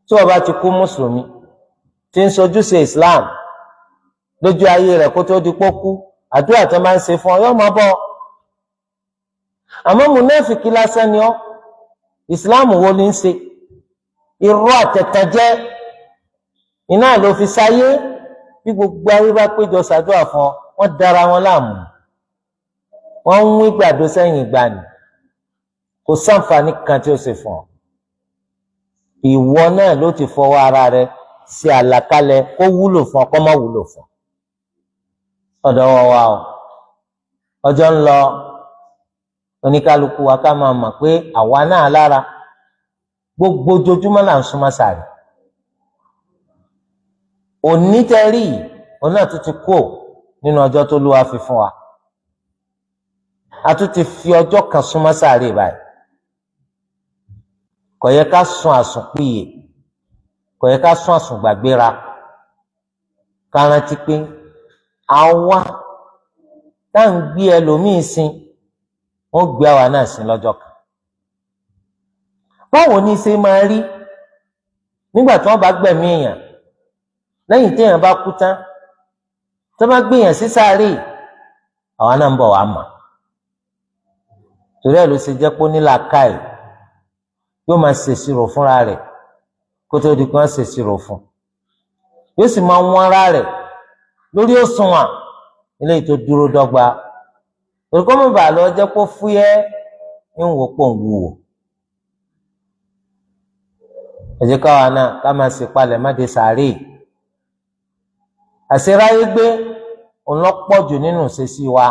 tí o bá ti kú mùsùlùmí tí ń sojúṣe Islam lójú ayé rẹ̀ kó tó di pókú àdúrà tó máa ń ṣe fún ọ yóò máa bọ̀. àmọ́ mùnáfìkí lásán ni ọ́ Islam wo ni ń ṣe irọ́ àtẹ̀tẹ̀jẹ́ iná ló fi sáyé bí gbogbo ayé bá péjọ ṣàdúrà fún ọ wọ́n dára wọn láàmú wọ́n ń wí gbàdó sẹ́yìn ìgbàanì kò sáǹfààní kan tí ó ṣe fún ọ. ìwọ náà ló ti fọwọ́ ara rẹ ṣe àlàkalẹ̀ kó wúlò fún ọ kó má wúlò fún ọ. ọ̀dọ̀ wọn wá o ọjọ́ ń lọ oníkálukú wa ká máa mọ̀ pé àwa náà lára gbogbo ojoojúmọ́ là ń súnmọ́ sààrì. òní tẹ́rì òun náà tún ti kú nínú ọjọ́ tó Olúwa fi fún wa. a tún ti fi ọjọ́ kan súnmọ́ sààrì báyìí. kò yẹ ká sùn àsùnpìyè kò yẹ ká sùn àsùngbàgbéra ká rántí pé àwa tá à ń gbé ẹlòmíín sin wọ́n gbé àwa náà sin lọ́jọ́ kan. báwo ni ṣe máa rí nígbà tí wọ́n bá gbẹ̀mí èèyàn lẹ́yìn téèyàn bá kú tán tó bá gbéyàn sí sàárè àwa náà ń bọ̀ wá mọ̀. torí ẹ̀ ló ṣe jẹ́ pé ó ní làákàyè yóò máa ṣèṣirò fúnra rẹ̀ kó tó di pé wọ́n ṣèṣirò fún yóò sì máa wọ́n ara rẹ̀ lórí òṣùwọ̀n eléyìí tó dúró dọ́gba. orúkọ mi bà lọ jẹ́ kó fúyẹ́ ń wò pọ̀ ń wúwo. ẹ jẹ́ káwa náà ká máa ṣèpalẹ̀ má de sàárè. àṣeráyé gbé òun lọ pọ̀ jù nínú ìṣesí wa.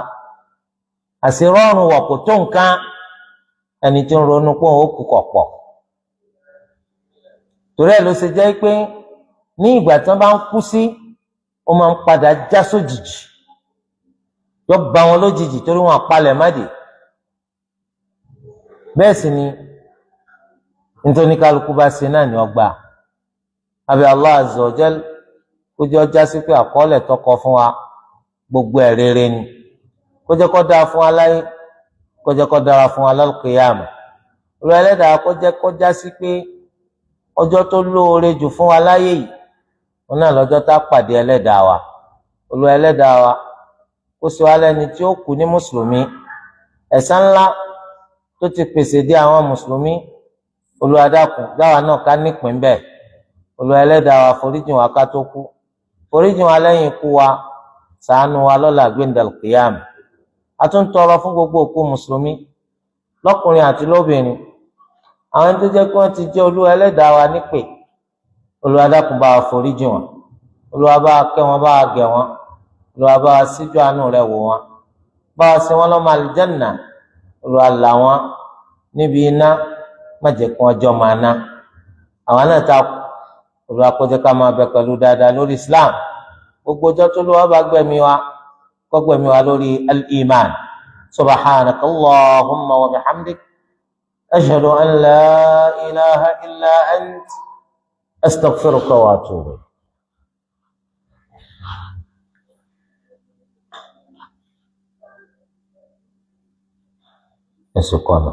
àṣerọ́rùn wọ̀ kò tó nǹkan ẹni tí ń ronú pé òun ó kú kọ̀ pọ̀. torí ẹ̀ ló ṣe jẹ́ pé ní ìgbà tí wọ́n bá ń kú sí ó máa ń padà já sójijì yóò bá wọn lójijì torí wọn àpalẹ̀ má dé. bẹ́ẹ̀ sì ni nítorí kálukú bá ṣe náà ní ọgbà. àbí Allah azza wa jal kó jẹ́ ọjà sí pé àkọọ́lẹ̀ tọkọ fún wa gbogbo ẹ̀ rere ni kó jẹ́ kó dáa fún wa láyé kó jẹ́ kó dára fún wa lálùkìyàmà. olú ẹlẹ́dàá kó jẹ́ kó já sí pé ọjọ́ tó lóore jù fún wa láyé yìí wọn náà lọ́jọ́ tá a pàdé ẹlẹ́dàá wa. olú ẹlẹ́dàá wa kó sì wá lẹ́ni tí ó kú ní mùsùlùmí ẹ̀san ńlá tó ti pèsè dé àwọn mùsùlùmí. Olúwa dákun dáwa náà ká nípìn bẹ́ẹ̀. Olúwa ẹlẹ́dàá wa foríjìn wa ká tó kú foríjìn wa lẹ́yìn ikú wa ṣàánú wa lọ́la gbẹ̀ndàl qiyam. a tún tọrọ fún gbogbo òkú mùsùlùmí lọ́kùnrin àti lóbìnrin àwọn tó jẹ́ pé wọ́n ti jẹ́ Olúwa ẹlẹ́dàá wa nípè. Olúwa dákun bá wa foríjìn wọn. Olúwa bá wa kẹ́ wọn bá wa gẹ̀ wọn. Olúwa bá wa síjú àánú rẹ̀ wò wọn. bá wa ṣe wọn lọ́mọ àlìjẹ́nà. Olúwa là wọn níbi iná má jẹ́ kí wọ́n jọ máa ná. àwọn náà ta Olúwa kó jẹ́ ká máa bẹ pẹ̀lú dáadáa lórí Islam. gbogbo ọjọ́ tó lọ́wọ́ bá gbẹ̀mí wa kó gbẹ̀mí wa lórí al-iman. subhanaka Allahumma wa bihamdik ashhadu an la ilaha illa ant astaghfiruka wa atubu. ẹ̀sùn kọ̀nà.